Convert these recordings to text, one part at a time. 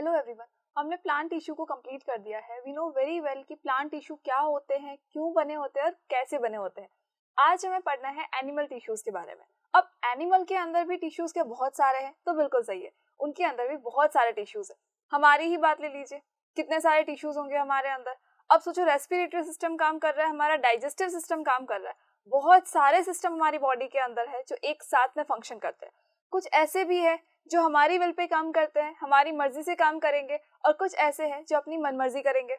Hello everyone, हमने plant tissue को complete कर दिया है। वी नो वेरी वेल कि प्लांट टिश्यू क्या होते हैं, क्यों बने होते हैं और कैसे बने होते हैं। आज हमें पढ़ना है एनिमल टिश्यूज के बारे में। अब एनिमल के अंदर भी टिश्यूज के बहुत सारे हैं, तो बिल्कुल सही है, उनके अंदर भी बहुत सारे टिश्यूज हैं। हमारी ही बात ले लीजिए, कितने सारे टिश्यूज होंगे हमारे अंदर। अब सोचो, रेस्पिरेटरी सिस्टम काम कर रहा है, हमारा डाइजेस्टिव सिस्टम काम कर रहा है, बहुत सारे सिस्टम हमारी बॉडी के अंदर है जो एक साथ में फंक्शन करते हैं। कुछ ऐसे भी है जो हमारी विल पे काम करते हैं, हमारी मर्जी से काम करेंगे, और कुछ ऐसे हैं जो अपनी मनमर्जी करेंगे।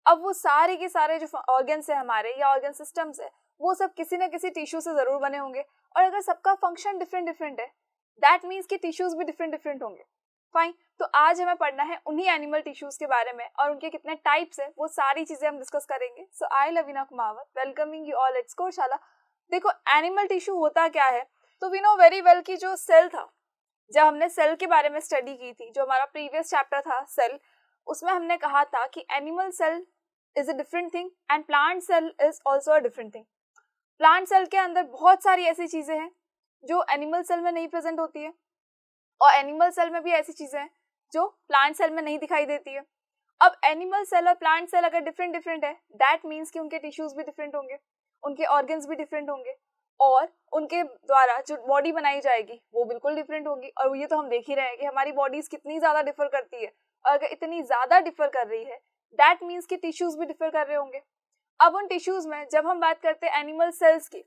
अब वो सारे के सारे जो ऑर्गन्स है हमारे या ऑर्गन सिस्टम्स है, वो सब किसी न किसी टिश्यू से जरूर बने होंगे। और अगर सबका फंक्शन डिफरेंट डिफरेंट है, दैट मीन्स कि टिश्यूज भी डिफरेंट डिफरेंट होंगे। फाइन, तो आज हमें पढ़ना है उन्हीं एनिमल टिश्यूज के बारे में और उनके कितने टाइप्स है, वो सारी चीजें हम डिस्कस करेंगे। So I Lavina Kumawat welcoming you all at Courseshala. देखो, एनिमल टिश्यू होता क्या है, तो वी नो वेरी वेल कि जो सेल था, जब हमने सेल के बारे में स्टडी की थी, जो हमारा प्रीवियस चैप्टर था सेल, उसमें हमने कहा था कि animal cell is a different thing and plant cell is also a different thing. Plant cell के अंदर बहुत सारी ऐसी चीजें हैं जो एनिमल सेल में नहीं प्रेजेंट होती है, और एनिमल सेल में भी ऐसी चीजें हैं जो प्लांट सेल में नहीं दिखाई देती है। अब एनिमल सेल और प्लांट सेल अगर डिफरेंट डिफरेंट है, दैट मीन्स कि उनके टिश्यूज भी डिफरेंट होंगे, उनके ऑर्गन्स भी डिफरेंट होंगे, और उनके द्वारा जो बॉडी बनाई जाएगी वो बिल्कुल डिफरेंट होगी। और ये तो हम देख ही रहे हैं कि हमारी बॉडीज कितनी ज्यादा डिफर करती है, और अगर इतनी ज्यादा डिफर कर रही है, दैट मीन्स कि टिश्यूज भी डिफर कर रहे होंगे। अब उन टिश्यूज में जब हम बात करते हैं एनिमल सेल्स की,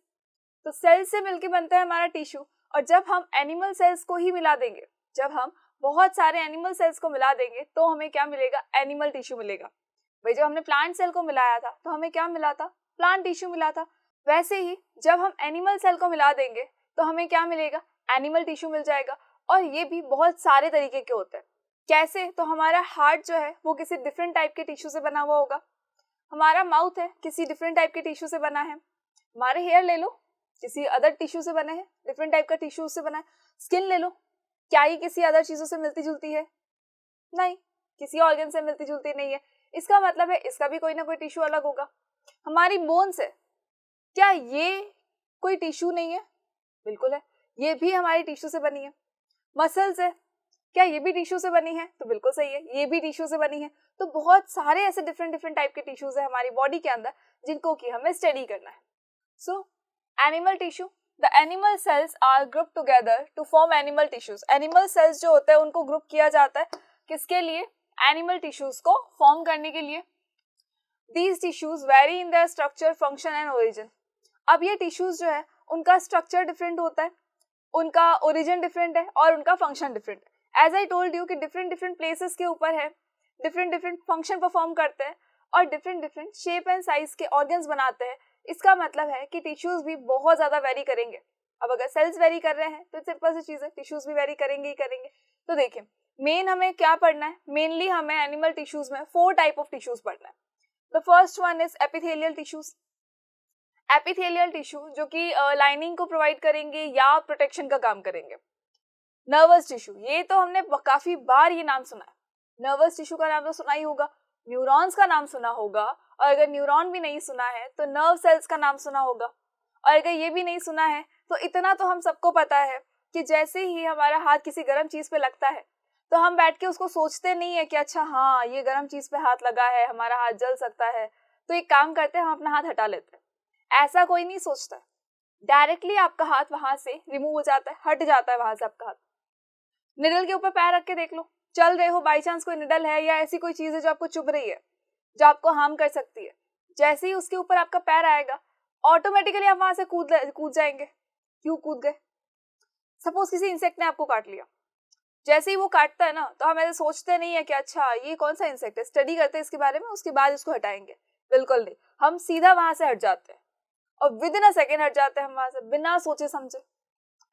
तो सेल से मिलकर बनता है हमारा टिश्यू। और जब हम एनिमल सेल्स को ही मिला देंगे, जब हम बहुत सारे एनिमल सेल्स को मिला देंगे, तो हमें क्या मिलेगा? एनिमल टिश्यू मिलेगा। भाई, जब हमने प्लांट सेल को मिलाया था तो हमें क्या मिला था? प्लांट टिश्यू मिला था। वैसे ही जब हम एनिमल सेल को मिला देंगे तो हमें क्या मिलेगा? एनिमल टिश्यू मिल जाएगा। और ये भी बहुत सारे तरीके के होते हैं। कैसे? तो हमारा हार्ट जो है वो किसी डिफरेंट टाइप के टिश्यू से बना हुआ होगा, हमारा माउथ है किसी डिफरेंट टाइप के टिश्यू से बना है, हमारे हेयर ले लो किसी अदर टिश्यू से बने हैं, डिफरेंट टाइप का टिश्यू से बना है। स्किन ले लो, क्या ये किसी अदर चीजों से मिलती जुलती है? नहीं, किसी ऑर्गन से मिलती जुलती नहीं है। इसका मतलब है इसका भी कोई ना कोई टिश्यू अलग होगा। हमारी बोन्स है, क्या ये कोई टिश्यू नहीं है? बिल्कुल है, ये भी हमारी टिश्यू से बनी है। मसल्स है, क्या ये भी टिश्यू से बनी है? तो बिल्कुल सही है, ये भी टिश्यू से बनी है। तो बहुत सारे ऐसे डिफरेंट डिफरेंट टाइप के टिश्यूज है हमारी बॉडी के अंदर, जिनको कि हमें स्टडी करना है। So animal tissue, the animal cells are group together to form animal tissues. Animal cells जो होते हैं उनको ग्रुप किया जाता है किसके लिए? एनिमल टिश्यूज को फॉर्म करने के लिए। These tissues vary in their structure, function and origin. अब ये टिश्यूज जो है उनका स्ट्रक्चर डिफरेंट होता है, उनका ओरिजिन डिफरेंट है और उनका फंक्शन डिफरेंट है। एज आई टोल्ड यू कि डिफरेंट डिफरेंट प्लेसेस के ऊपर है, डिफरेंट डिफरेंट फंक्शन परफॉर्म करते हैं और different different shape and size के ऑर्गन्स बनाते हैं। इसका मतलब है कि टिश्यूज भी बहुत ज्यादा वेरी करेंगे। अब अगर सेल्स वेरी कर रहे हैं तो सिंपल सी चीज है, टिश्यूज भी वेरी करेंगे ही करेंगे। तो देखिए, मेन हमें क्या पढ़ना है? मेनली हमें एनिमल टिश्यूज में 4 टाइप ऑफ टिश्यूज पढ़ना है। The first one is epithelial tissues. Epithelial tissue जो कि लाइनिंग को प्रोवाइड करेंगे या प्रोटेक्शन का काम करेंगे। नर्वस टिश्यू, ये तो हमने काफी बार ये नाम सुना है। नर्वस टिश्यू का नाम तो सुना ही होगा, न्यूरॉन्स का नाम सुना होगा, और अगर न्यूरॉन भी नहीं सुना है तो नर्व सेल्स का नाम सुना होगा। और अगर ये भी नहीं सुना है तो इतना तो हम सबको पता है कि जैसे ही हमारा हाथ किसी गर्म चीज पे लगता है तो हम बैठ के उसको सोचते नहीं है कि अच्छा हाँ ये गर्म चीज पे हाथ लगा है, हमारा हाथ जल सकता है, तो एक काम करते हैं, हम अपना हाथ हटा लेते हैं। ऐसा कोई नहीं सोचता, डायरेक्टली आपका हाथ वहां से रिमूव हो जाता है, हट जाता है वहां से आपका हाथ। निडल के ऊपर पैर रख के देख लो, चल रहे हो, बाई चांस कोई निडल है या ऐसी कोई चीज है जो आपको चुभ रही है, जो आपको हार्म कर सकती है, जैसे ही उसके ऊपर आपका पैर आएगा ऑटोमेटिकली आप वहां से कूद जाएंगे। क्यों कूद गए? सपोज किसी इंसेक्ट ने आपको काट लिया, जैसे ही वो काटता है ना तो हम ऐसे सोचते नहीं है कि अच्छा ये कौन सा इंसेक्ट है, स्टडी करते हैं इसके बारे में, उसके बाद इसको हटाएंगे। बिल्कुल नहीं, हम सीधा वहां से हट जाते हैं और विद इन अ सेकेंड हट जाते हैं हम वहां से, बिना सोचे समझे।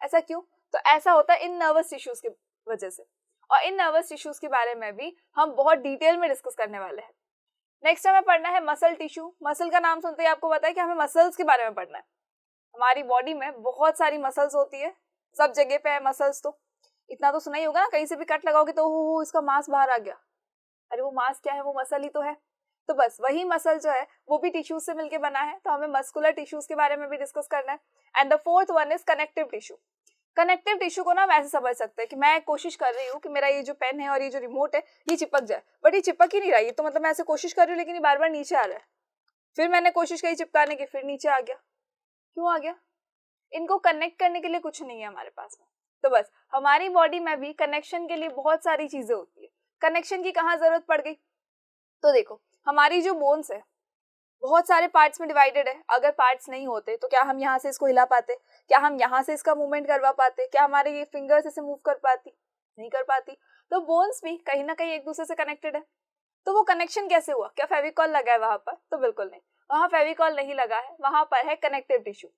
ऐसा क्यों? तो ऐसा होता है इन नर्वस टिश्यूज की वजह से, और इन नर्वस टिश्यूज के बारे में भी हम बहुत डिटेल में डिस्कस करने वाले हैं। नेक्स्ट हमें पढ़ना है मसल टिश्यू। मसल का नाम सुनते ही आपको पता है कि हमें मसल्स के बारे में पढ़ना है। हमारी बॉडी में बहुत सारी मसल्स होती है, सब जगह पे है मसल्स। तो इतना तो सुना ही होगा ना, कहीं से भी कट लगाओगे तो हो इसका मांस बाहर आ गया। अरे वो मांस क्या है? वो मसल ही तो है। तो बस वही मसल जो है वो भी टिश्यूज से मिलके बना है, तो हमें मस्कुलर टिश्यूज के बारे में भी डिस्कस करना है। And the fourth one is connective tissue. Connective tissue को ना हम ऐसे समझ सकते हैं कि मैं कोशिश कर रही हूँ कि मेरा ये जो पेन है और ये जो रिमोट है ये चिपक जाए, बट ये चिपक ही नहीं रहा। ये तो मतलब मैं ऐसे कोशिश कर रही हूँ लेकिन ये बार बार नीचे आ रहा है। फिर मैंने कोशिश की चिपकाने की, फिर नीचे आ गया। क्यों आ गया? इनको कनेक्ट करने के लिए कुछ नहीं है हमारे पास में। तो बस हमारी बॉडी में भी कनेक्शन के लिए बहुत सारी चीजें होती है। कनेक्शन की कहाँ जरूरत पड़ गई? तो देखो, हमारी जो बोन्स है बहुत सारे पार्ट्स में डिवाइडेड है। अगर पार्ट्स नहीं होते तो क्या हम यहाँ से इसको हिला पाते? क्या हम यहाँ से इसका मूवमेंट करवा पाते? क्या हमारे ये फिंगर्स इसे मूव कर पाती? नहीं कर पाती। तो बोन्स भी कहीं ना कहीं एक दूसरे से कनेक्टेड है। तो वो कनेक्शन कैसे हुआ? क्या फेविकॉल लगा है वहां पर? तो बिल्कुल नहीं, वहां फेविकॉल नहीं लगा है, वहां पर है कनेक्टिव टिश्यू।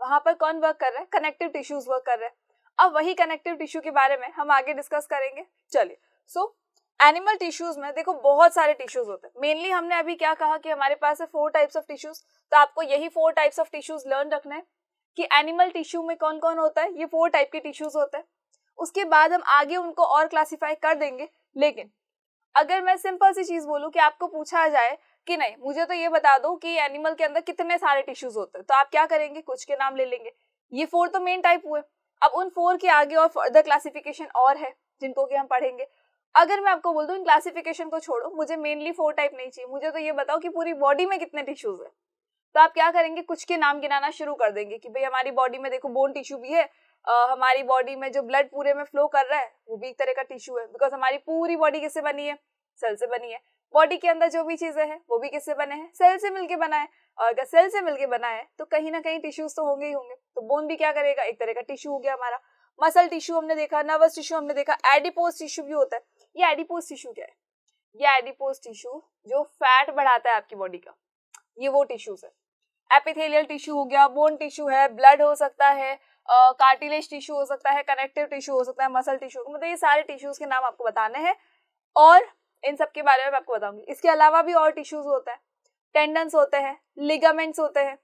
वहां पर कौन वर्क कर रहा है? कनेक्टिव टिश्यूज वर्क कर रहे हैं। अब वही कनेक्टिव टिश्यू के बारे में हम आगे डिस्कस करेंगे। चलिए, सो एनिमल टिश्यूज में देखो बहुत सारे टिश्यूज होते हैं। मेनली हमने अभी क्या कहा कि हमारे पास है 4 टाइप्स ऑफ टिश्यूज। तो आपको यही 4 टाइप्स ऑफ टिश्यूज लर्न रखना है कि एनिमल टिश्यू में कौन कौन होता है। ये 4 टाइप के टिश्यूज होते हैं। उसके बाद हम आगे उनको और क्लासिफाई कर देंगे। लेकिन अगर मैं सिंपल सी चीज बोलूं कि आपको पूछा जाए कि नहीं मुझे तो ये बता दो कि एनिमल के अंदर कितने सारे टिश्यूज होते हैं, तो आप क्या करेंगे? कुछ के नाम ले लेंगे। ये 4 तो मेन टाइप हुए। अब उन 4 के आगे और फर्दर क्लासिफिकेशन और है जिनको कि हम पढ़ेंगे। अगर मैं आपको बोल दूं इन क्लासिफिकेशन को छोड़ो, मुझे मेनली 4 टाइप नहीं चाहिए, मुझे तो ये बताओ कि पूरी बॉडी में कितने टिश्यूज है। तो आप क्या करेंगे? कुछ के नाम गिनाना शुरू कर देंगे कि भाई हमारी बॉडी में देखो बोन टिश्यू भी है, हमारी बॉडी में जो ब्लड पूरे में फ्लो कर रहा है वो भी एक तरह का टिश्यू है। बिकॉज हमारी पूरी बॉडी किससे बनी है? सेल से बनी है। बॉडी के अंदर जो भी चीजें हैं वो भी किससे बने हैं? सेल से मिलके बना है। और अगर सेल से मिलके बना है तो कहीं ना कहीं टिश्यूज तो होंगे ही होंगे। तो बोन भी क्या करेगा? एक तरह का टिश्यू हो गया हमारा। मसल टिश्यू हमने देखा, नर्वस टिश्यू हमने देखा, एडिपोज टिश्यू भी होता है। ये एडिपोज टिश्यू क्या है? ये एडिपोज टिश्यू जो फैट बढ़ाता है आपकी बॉडी का, ये वो टिश्यूज है। एपिथेलियल टिश्यू हो गया, बोन टिश्यू है, ब्लड हो सकता है, कार्टिलेज टिश्यू हो सकता है, कनेक्टिव टिश्यू हो सकता है, मसल टिश्यू, मतलब ये सारे टिश्यूज के नाम आपको बताने हैं और इन सब के बारे में मैं आपको बताऊंगी। इसके अलावा भी और टिश्यूज होते हैं, टेंडन्स होते हैं, लिगामेंट्स होते हैं,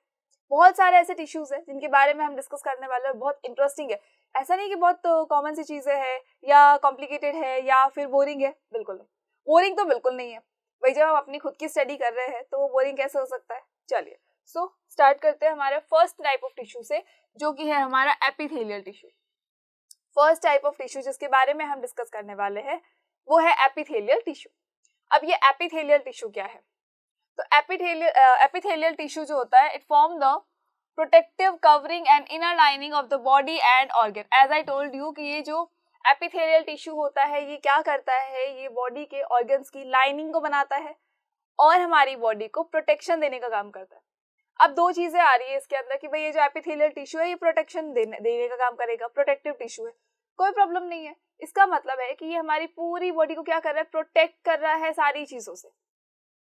बहुत सारे ऐसे टिश्यूज हैं जिनके बारे में हम डिस्कस करने वाले हैं। बहुत इंटरेस्टिंग है। ऐसा नहीं कि बहुत कॉमन सी चीजें हैं या कॉम्प्लिकेटेड है या फिर बोरिंग है, बिल्कुल नहीं। बोरिंग तो बिल्कुल नहीं है भाई, जब हम अपनी खुद की स्टडी कर रहे हैं तो वो बोरिंग कैसे हो सकता है। चलिए, सो स्टार्ट करते हैं हमारे फर्स्ट टाइप ऑफ टिश्यू से, जो कि है हमारा epithelial tissue. First type of tissue जिसके बारे में हम डिस्कस करने वाले हैं वो है एपिथेलियल टिश्यू। अब ये एपिथेलियल टिश्यू क्या है? तो एपिथेलियल टिश्यू जो होता है, it form the protective covering and inner lining of the body and organ. As I told you कि ये जो एपिथेलियल टिश्यू होता है ये क्या करता है? ये बॉडी के ऑर्गन्स की लाइनिंग को बनाता है और हमारी बॉडी को प्रोटेक्शन देने का काम करता है। अब 2 चीजें आ रही है इसके अंदर कि भाई ये जो एपिथेलियल टिश्यू है ये प्रोटेक्शन देने का काम करेगा, प्रोटेक्टिव टिश्यू है, कोई प्रॉब्लम नहीं है। इसका मतलब है कि ये हमारी पूरी बॉडी को क्या कर रहा है? प्रोटेक्ट कर रहा है सारी चीजों से।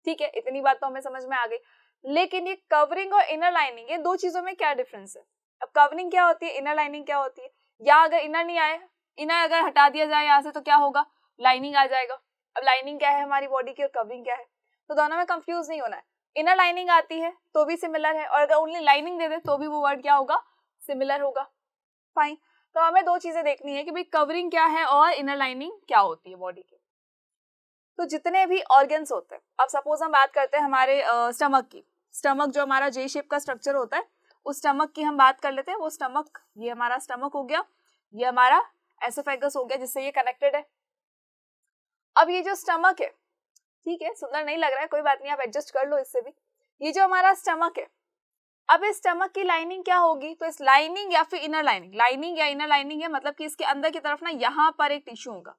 ठीक है, इतनी बात तो हमें समझ में आ गई। लेकिन ये कवरिंग और इनर लाइनिंग, ये 2 चीजों में क्या डिफरेंस है? अब कवरिंग क्या होती है, इनर लाइनिंग क्या होती है? या अगर इनर नहीं आए, इनर अगर हटा दिया जाए यहाँ से तो क्या होगा? लाइनिंग आ जाएगा। अब लाइनिंग क्या है हमारी बॉडी की और कवरिंग क्या है? तो दोनों में कंफ्यूज नहीं होना है। इनर लाइनिंग आती है तो भी सिमिलर है और अगर ओनली लाइनिंग दे दे तो भी वो वर्ड क्या होगा? सिमिलर होगा। फाइन। तो हमें 2 चीजें देखनी है कि भाई कवरिंग क्या है और इनर लाइनिंग क्या होती है बॉडी की। तो जितने भी ऑर्गन्स होते हैं, अब सपोज हम बात करते हैं हमारे स्टमक की। स्टमक जो हमारा जे शेप का स्ट्रक्चर होता है उस स्टमक की हम बात कर लेते हैं। वो स्टमक, ये हमारा स्टमक हो गया, ये हमारा एसोफेगस हो गया जिससे ये कनेक्टेड है। अब ये जो स्टमक है, ठीक है, सुंदर नहीं लग रहा है, कोई बात नहीं, आप एडजस्ट कर लो इससे भी। ये जो हमारा स्टमक है, अब इस स्टमक की लाइनिंग क्या होगी? तो इस लाइनिंग या फिर इनर लाइनिंग, लाइनिंग या इनर लाइनिंग है मतलब कि इसके अंदर की तरफ ना यहाँ पर एक टिश्यू होगा।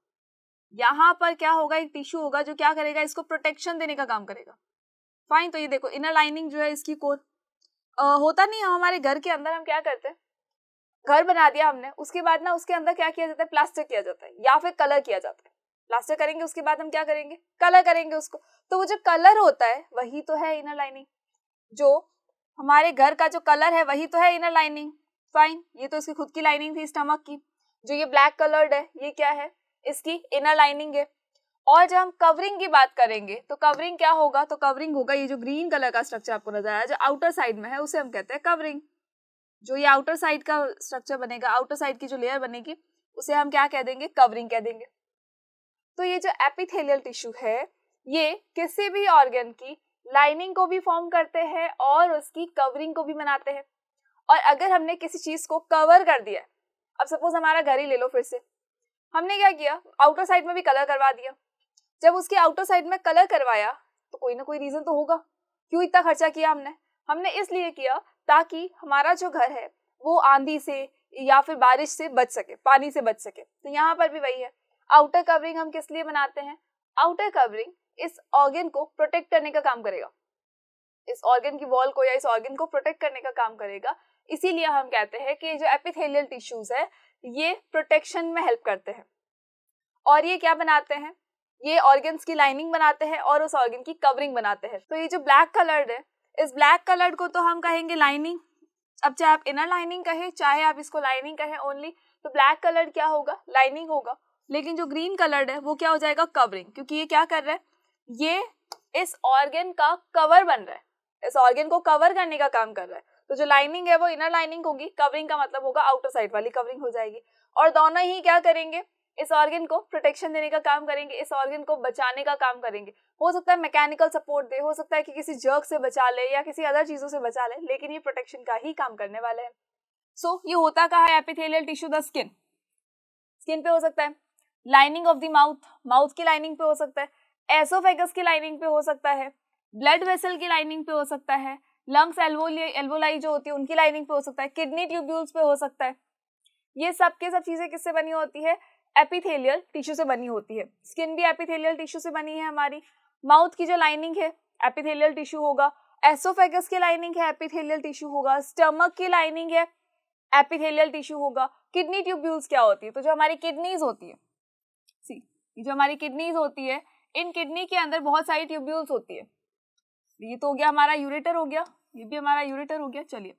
यहाँ पर क्या होगा? एक टिश्यू होगा जो क्या करेगा? इसको प्रोटेक्शन देने का काम करेगा। फाइन। तो ये देखो इनर लाइनिंग जो है इसकी कोर होता नहीं है हमारे घर के अंदर हम क्या करते हैं? घर बना दिया हमने, उसके बाद ना उसके अंदर क्या किया जाता है? प्लास्टर किया जाता है या फिर कलर किया जाता है। प्लास्टर करेंगे उसके बाद हम क्या करेंगे? कलर करेंगे उसको। तो वो जो कलर होता है वही तो है इनर लाइनिंग। जो हमारे घर का जो कलर है वही तो है इनर लाइनिंग। फाइन। ये तो इसकी खुद की लाइनिंग थी स्टमक की। जो ये ब्लैक कलर्ड है ये क्या है? इसकी इनर लाइनिंग है। और जब हम कवरिंग की बात करेंगे तो कवरिंग क्या होगा? तो कवरिंग होगा ये जो ग्रीन कलर का स्ट्रक्चर आपको नजर आया जो आउटर साइड में है उसे हम कहते हैं कवरिंग। जो ये आउटर साइड का स्ट्रक्चर बनेगा, आउटर साइड की जो लेयर बनेगी उसे हम क्या कह देंगे? कवरिंग कह देंगे। तो ये जो एपिथेलियल टिश्यू है ये किसी भी ऑर्गन की लाइनिंग को भी फॉर्म करते हैं और उसकी कवरिंग को भी बनाते हैं। और अगर हमने किसी चीज को कवर कर दिया, अब सपोज हमारा घर ही ले लो, फिर से हमने क्या किया, आउटर साइड में भी कलर करवा दिया। जब उसके आउटर साइड में कलर करवाया तो कोई ना कोई रीजन तो होगा, क्यों इतना खर्चा किया हमने इसलिए किया ताकि हमारा जो घर है वो आंधी से या फिर बारिश से बच सके, पानी से बच सके। तो यहाँ पर भी वही है, आउटर कवरिंग हम किस लिए बनाते हैं, आउटर कवरिंग इस ऑर्गन को प्रोटेक्ट करने का काम करेगा, इस ऑर्गन की वॉल को या इस ऑर्गन को प्रोटेक्ट करने का काम करेगा। इसीलिए हम कहते हैं कि जो एपिथेलियल टिश्यूज है ये प्रोटेक्शन में हेल्प करते हैं, और ये क्या बनाते हैं, ये ऑर्गन्स की लाइनिंग बनाते हैं और उस ऑर्गन की कवरिंग बनाते हैं। तो ये जो ब्लैक कलर्ड है, इस ब्लैक कलर्ड को तो हम कहेंगे लाइनिंग। अब चाहे आप इनर लाइनिंग कहें चाहे आप इसको लाइनिंग कहें ओनली, तो ब्लैक कलर्ड क्या होगा, लाइनिंग होगा। लेकिन जो ग्रीन कलर्ड है वो क्या हो जाएगा, कवरिंग, क्योंकि ये क्या कर रहा है, ये इस ऑर्गन का कवर बन रहा है, इस ऑर्गन को कवर करने का काम कर रहा है। तो जो लाइनिंग है वो इनर लाइनिंग होगी, कवरिंग का मतलब होगा आउटर साइड वाली कवरिंग हो जाएगी। और दोनों ही क्या करेंगे, इस ऑर्गन को प्रोटेक्शन देने का काम करेंगे, इस ऑर्गन को बचाने का काम करेंगे। हो सकता है मैकेनिकल सपोर्ट दे, हो सकता है कि किसी जर्क से बचा ले या किसी अदर चीजों से बचा ले, लेकिन ये प्रोटेक्शन का ही काम करने वाले हैं। सो ये होता कहाँ है epithelial tissue, the skin, skin पे हो सकता है, lining of the mouth, mouth की लाइनिंग पे हो सकता है, एसोफेगस की लाइनिंग पे हो सकता है, ब्लड वेसल की लाइनिंग पे हो सकता है, लंग्स एल्वोलाई जो होती है उनकी लाइनिंग पे हो सकता है, किडनी ट्यूब्यूल्स पे हो सकता है। ये सब के सब चीजें किससे बनी होती है, एपिथेलियल टिश्यू से बनी होती है। स्किन भी एपिथेलियल टिश्यू से बनी है हमारी, माउथ की जो लाइनिंग है एपिथेलियल टिश्यू होगा, एसोफेगस की लाइनिंग है एपिथेलियल टिश्यू होगा, स्टमक की लाइनिंग है एपिथेलियल टिश्यू होगा। किडनी ट्यूब्यूल्स क्या होती है, तो जो हमारी किडनीज होती है, सी जो हमारी किडनीज होती है, इन किडनी के अंदर बहुत सारी ट्यूब्यूल्स होती है। ये तो हो गया हमारा यूरेटर हो गया, ये भी हमारा यूरेटर हो गया। चलिए,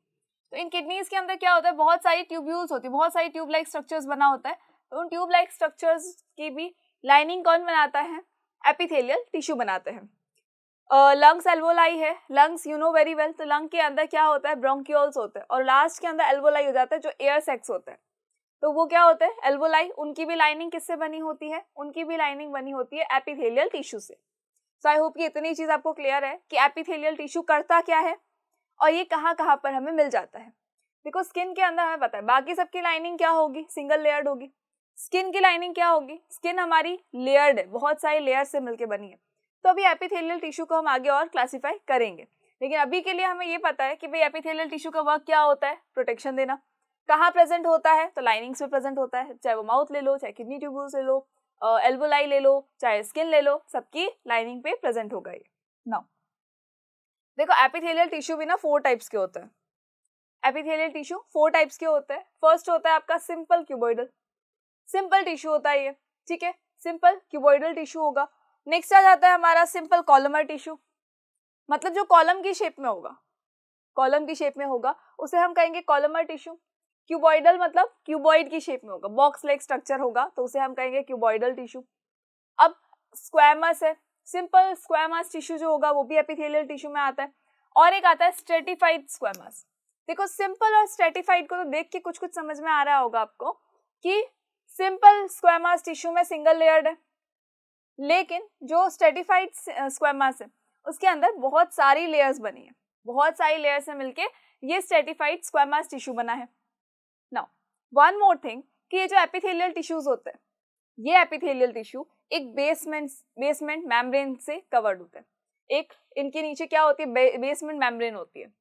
तो इन किडनीज के अंदर क्या होता है, बहुत सारी ट्यूब्यूल्स होती है, बहुत सारी ट्यूब लाइक स्ट्रक्चर्स बना होता है। तो उन ट्यूब लाइक स्ट्रक्चर्स की भी लाइनिंग कौन बनाता है, एपिथेलियल टिश्यू बनाते हैं। लंग्स एल्वोलाई है, lungs you know very well, तो लंग के अंदर क्या होता है, ब्रोंक्यूल्स होते हैं, और लास्ट के अंदर एल्वोलाई हो जाता है जो एयर सेक्स होता है। तो वो क्या होते हैं, एल्वोलाई, उनकी भी लाइनिंग किससे बनी होती है, उनकी भी लाइनिंग बनी होती है एपिथेलियल टिश्यू से। सो आई होप कि इतनी चीज आपको क्लियर है कि एपिथेलियल टिश्यू करता क्या है और ये कहाँ कहाँ पर हमें मिल जाता है। बिकॉज स्किन के अंदर हमें पता है बाकी सबकी लाइनिंग क्या होगी, सिंगल लेयर्ड होगी। स्किन की लाइनिंग क्या होगी, स्किन हमारी लेयर्ड है, बहुत सारे लेयर से मिलकर बनी है। तो अभी एपिथेलियल टिश्यू को हम आगे और क्लासीफाई करेंगे, लेकिन अभी के लिए हमें ये पता है कि भाई एपिथेलियल टिश्यू का वर्क क्या होता है, प्रोटेक्शन देना। कहाँ प्रेजेंट होता है, तो लाइनिंग्स में प्रेजेंट होता है, चाहे वो माउथ ले लो, चाहे किडनी ट्यूब्यूल्स ले लो, एल्वोलाई ले लो, चाहे स्किन ले लो, सबकी लाइनिंग पे प्रेजेंट होगा ये। नाउ देखो, एपिथेलियल टिश्यू भी ना 4 टाइप्स के होते हैं। एपिथेलियल टिश्यू 4 टाइप्स के होते हैं। फर्स्ट होता है आपका सिंपल क्यूबॉइडल, सिंपल टिश्यू होता है ये, ठीक है, सिंपल क्यूबॉइडल टिश्यू होगा। नेक्स्ट आ जाता है हमारा सिंपल कॉलमर टिश्यू, मतलब जो कॉलम की शेप में होगा, कॉलम की शेप में होगा उसे हम कहेंगे कॉलमर टिश्यू। क्यूबॉइडल मतलब क्यूबॉइड की शेप में होगा, बॉक्स लाइक स्ट्रक्चर होगा, तो उसे हम कहेंगे क्यूबॉइडल टिश्यू। अब स्क्वैमस है, सिंपल स्क्वैमस टिश्यू जो होगा वो भी एपिथेलियल टिश्यू में आता है। और एक आता है स्ट्रेटिफाइड स्क्वैमस। देखो, सिंपल और स्ट्रेटिफाइड को तो देख के कुछ कुछ समझ में आ रहा होगा आपको कि सिंपल स्क्वैमस टिश्यू में सिंगल लेयर्ड है, लेकिन जो स्ट्रेटिफाइड स्क्वैमस है उसके अंदर बहुत सारी लेयर्स बनी है, बहुत सारी लेयर्स से मिलके ये स्ट्रेटिफाइड स्क्वैमस टिश्यू बना है। नाउ वन मोर थिंग कि ये जो एपिथेलियल टिश्यूज होते हैं, ये एपिथेलियल टिश्यू एक बेसमेंट मेम्ब्रेन से कवर्ड होते हैं। एक इनके नीचे क्या होती है, बेसमेंट मेम्ब्रेन होती है।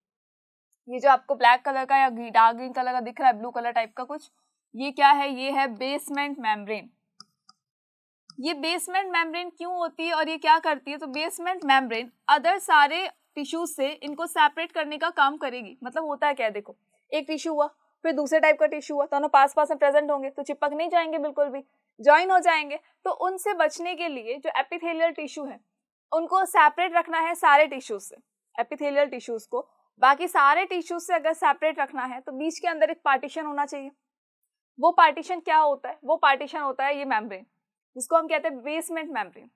ये जो आपको ब्लैक कलर का या डार्क ग्रीन कलर का दिख रहा है, ब्लू कलर टाइप का कुछ, ये क्या है, ये है बेसमेंट मेम्ब्रेन। ये बेसमेंट मेम्ब्रेन क्यों होती है और ये क्या करती है, तो बेसमेंट मेम्ब्रेन अदर सारे टिश्यूज से इनको सेपरेट करने का काम करेगी। मतलब होता है क्या, देखो, एक टिश्यू हुआ, फिर दूसरे टाइप का टिश्यू हुआ, दोनों पास पास में प्रेजेंट होंगे तो चिपक नहीं जाएंगे, बिल्कुल भी ज्वाइन हो जाएंगे। तो उनसे बचने के लिए जो एपिथेलियल टिश्यू है उनको सेपरेट रखना है सारे टिश्यूज से, एपिथेलियल टिश्यूज को बाकी सारे टिश्यूज से अगर सेपरेट रखना है तो बीच के अंदर एक पार्टीशन होना चाहिए। वो पार्टीशन क्या होता है, वो पार्टीशन होता है ये मेम्ब्रेन, जिसको हम कहते हैं बेसमेंट मेम्ब्रेन।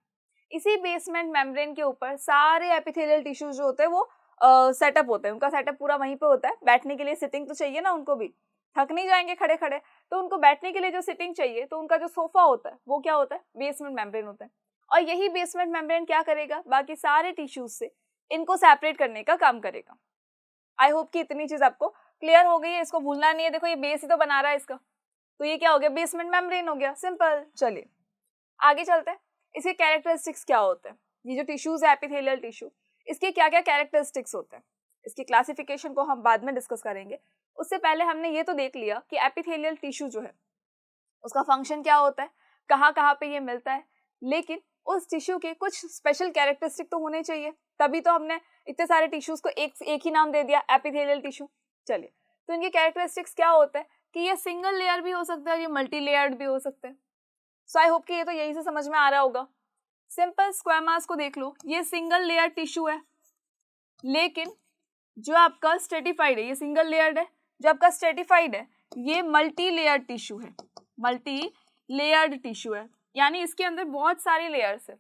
इसी बेसमेंट मेम्ब्रेन के ऊपर सारे एपिथेलियल टिश्यूज जो होते हैं वो सेटअप होते हैं, उनका सेटअप पूरा वहीं पे होता है। बैठने के लिए सिटिंग तो चाहिए ना, उनको भी थक नहीं जाएंगे खड़े खड़े, तो उनको बैठने के लिए जो सिटिंग चाहिए, तो उनका जो सोफा होता है वो क्या होता है, बेसमेंट मेम्ब्रेन होता है। और यही बेसमेंट मेम्ब्रेन क्या करेगा, बाकी सारे टिश्यूज से इनको सेपरेट करने का काम करेगा। आई होप कि इतनी चीज आपको क्लियर हो गई है, इसको भूलना नहीं है। देखो, ये बेस ही तो बना रहा है इसका, तो तो ये क्या हो गया, बेसमेंट मेम्ब्रेन हो गया, सिंपल। चलिए आगे चलते हैं, इसके कैरेक्टरिस्टिक्स क्या होते हैं। ये जो टिश्यूज है एपिथेलियल टिश्यू, इसके क्या क्या कैरेक्टरिस्टिक्स होते हैं, इसकी क्लासिफिकेशन को हम बाद में डिस्कस करेंगे। उससे पहले हमने ये तो देख लिया कि एपिथेलियल टिश्यू जो है उसका फंक्शन क्या होता है, कहाँ कहाँ पे ये मिलता है, लेकिन उस टिश्यू के कुछ स्पेशल कैरेक्टरिस्टिक तो होने चाहिए, तभी तो हमने इतने सारे टिश्यूज को एक ही नाम दे दिया, एपिथेलियल टिश्यू। चलिए, तो इनके कैरेक्टरिस्टिक्स क्या होते हैं कि ये सिंगल लेयर भी हो सकता है, ये मल्टी लेयर्ड भी हो सकते हैं। सो आई होप कि ये तो यहीं से समझ में आ रहा होगा। सिंपल स्क्वायमास को देख लो, ये सिंगल लेयर टिश्यू है, लेकिन जो आपका स्ट्रेटिफाइड है ये सिंगल लेयर्ड है, जो आपका स्ट्रेटिफाइड है ये मल्टी लेयर्ड टिश्यू है, मल्टी लेयर्ड टिश्यू है, यानी इसके अंदर बहुत सारी लेयर्स है।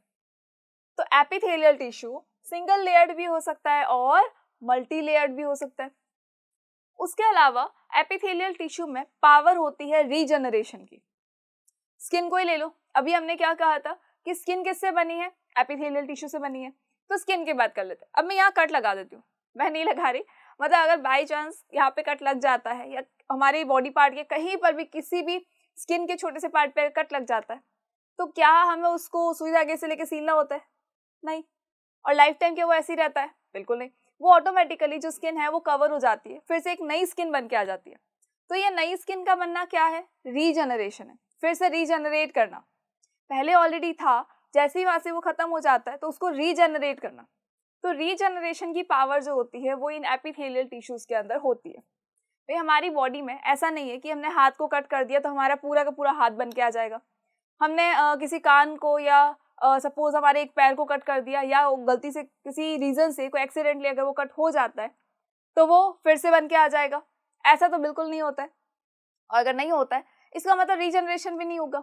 तो एपिथेलियल टिश्यू सिंगल लेयर्ड भी हो सकता है और मल्टी लेयर्ड भी हो सकता है। उसके अलावा एपिथेलियल टिश्यू में पावर होती है रीजनरेशन की। स्किन को ही ले लो, अभी हमने क्या कहा था कि स्किन किससे बनी है, एपिथेलियल टिश्यू से बनी है, तो स्किन की बात कर लेते हैं। अब मैं यहाँ कट लगा देती हूँ, मैं नहीं लगा रही, मतलब अगर बाई चांस यहाँ पे कट लग जाता है या हमारे बॉडी पार्ट के कहीं पर भी किसी भी स्किन के छोटे से पार्ट पे कट लग जाता है, तो क्या हमें उसको सुई धागे से लेके सीलना होता है? नहीं। और लाइफ टाइम क्या वो ऐसे ही रहता है? बिल्कुल नहीं। वो ऑटोमेटिकली जो स्किन है वो कवर हो जाती है, फिर से एक नई स्किन बन के आ जाती है। तो ये नई स्किन का बनना क्या है, रीजनरेशन है, फिर से रीजनरेट करना। पहले ऑलरेडी था, जैसे ही वहां से वो खत्म हो जाता है तो उसको रीजनरेट करना। तो रीजनरेशन की पावर जो होती है वो इन एपिथेलियल टिश्यूज के अंदर होती है। भाई हमारी बॉडी में ऐसा नहीं है कि हमने हाथ को कट कर दिया तो हमारा पूरा का पूरा हाथ बन के आ जाएगा। हमने किसी कान को या सपोज हमारे एक पैर को कट कर दिया या गलती से किसी रीजन से कोई एक्सीडेंटली अगर वो कट हो जाता है तो वो फिर से बन के आ जाएगा, ऐसा तो बिल्कुल नहीं होता है। और अगर नहीं होता है इसका मतलब रीजनरेशन भी नहीं होगा।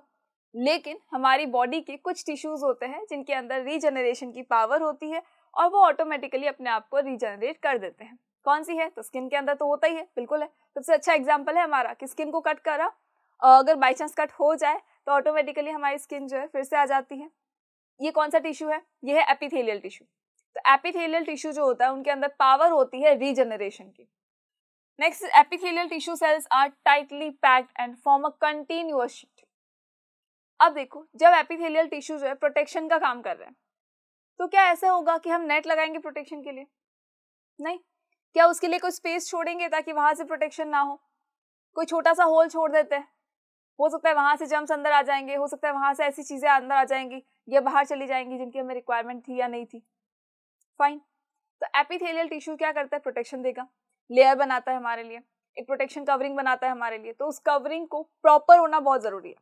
लेकिन हमारी बॉडी के कुछ टिश्यूज होते हैं जिनके अंदर रीजनरेशन की पावर होती है और वो ऑटोमेटिकली अपने आप को रीजनरेट कर देते हैं। कौन सी है? तो स्किन के अंदर तो होता ही है, बिल्कुल है। सबसे अच्छा एग्जांपल है हमारा कि स्किन को कट करा, अगर बाई चांस कट हो जाए तो ऑटोमेटिकली हमारी स्किन जो है फिर से आ जाती है। ये कौन सा टिश्यू है? ये है एपिथेलियल टिश्यू। तो एपिथेलियल टिश्यू जो होता है उनके अंदर पावर होती है रीजनरेशन की। Next, epithelial tissue cells are tightly packed and form a continuous sheet. अब देखो, जब एपिथेलियल टिश्यू जो है प्रोटेक्शन का काम कर रहे हैं तो क्या ऐसा होगा कि हम नेट लगाएंगे प्रोटेक्शन के लिए? नहीं। क्या उसके लिए कोई स्पेस छोड़ेंगे ताकि वहां से प्रोटेक्शन ना हो? कोई छोटा सा होल छोड़ देते हैं, हो सकता है वहां से जर्म्स अंदर आ जाएंगे, हो सकता है वहां से ऐसी चीजें अंदर आ जाएंगी या बाहर चली जाएंगी जिनकी हमें रिक्वायरमेंट थी या नहीं थी। फाइन। तो एपिथेलियल टिश्यू क्या करता है? प्रोटेक्शन देगा, लेयर बनाता है हमारे लिए, एक प्रोटेक्शन कवरिंग बनाता है हमारे लिए। तो उस कवरिंग को प्रॉपर होना बहुत जरूरी है।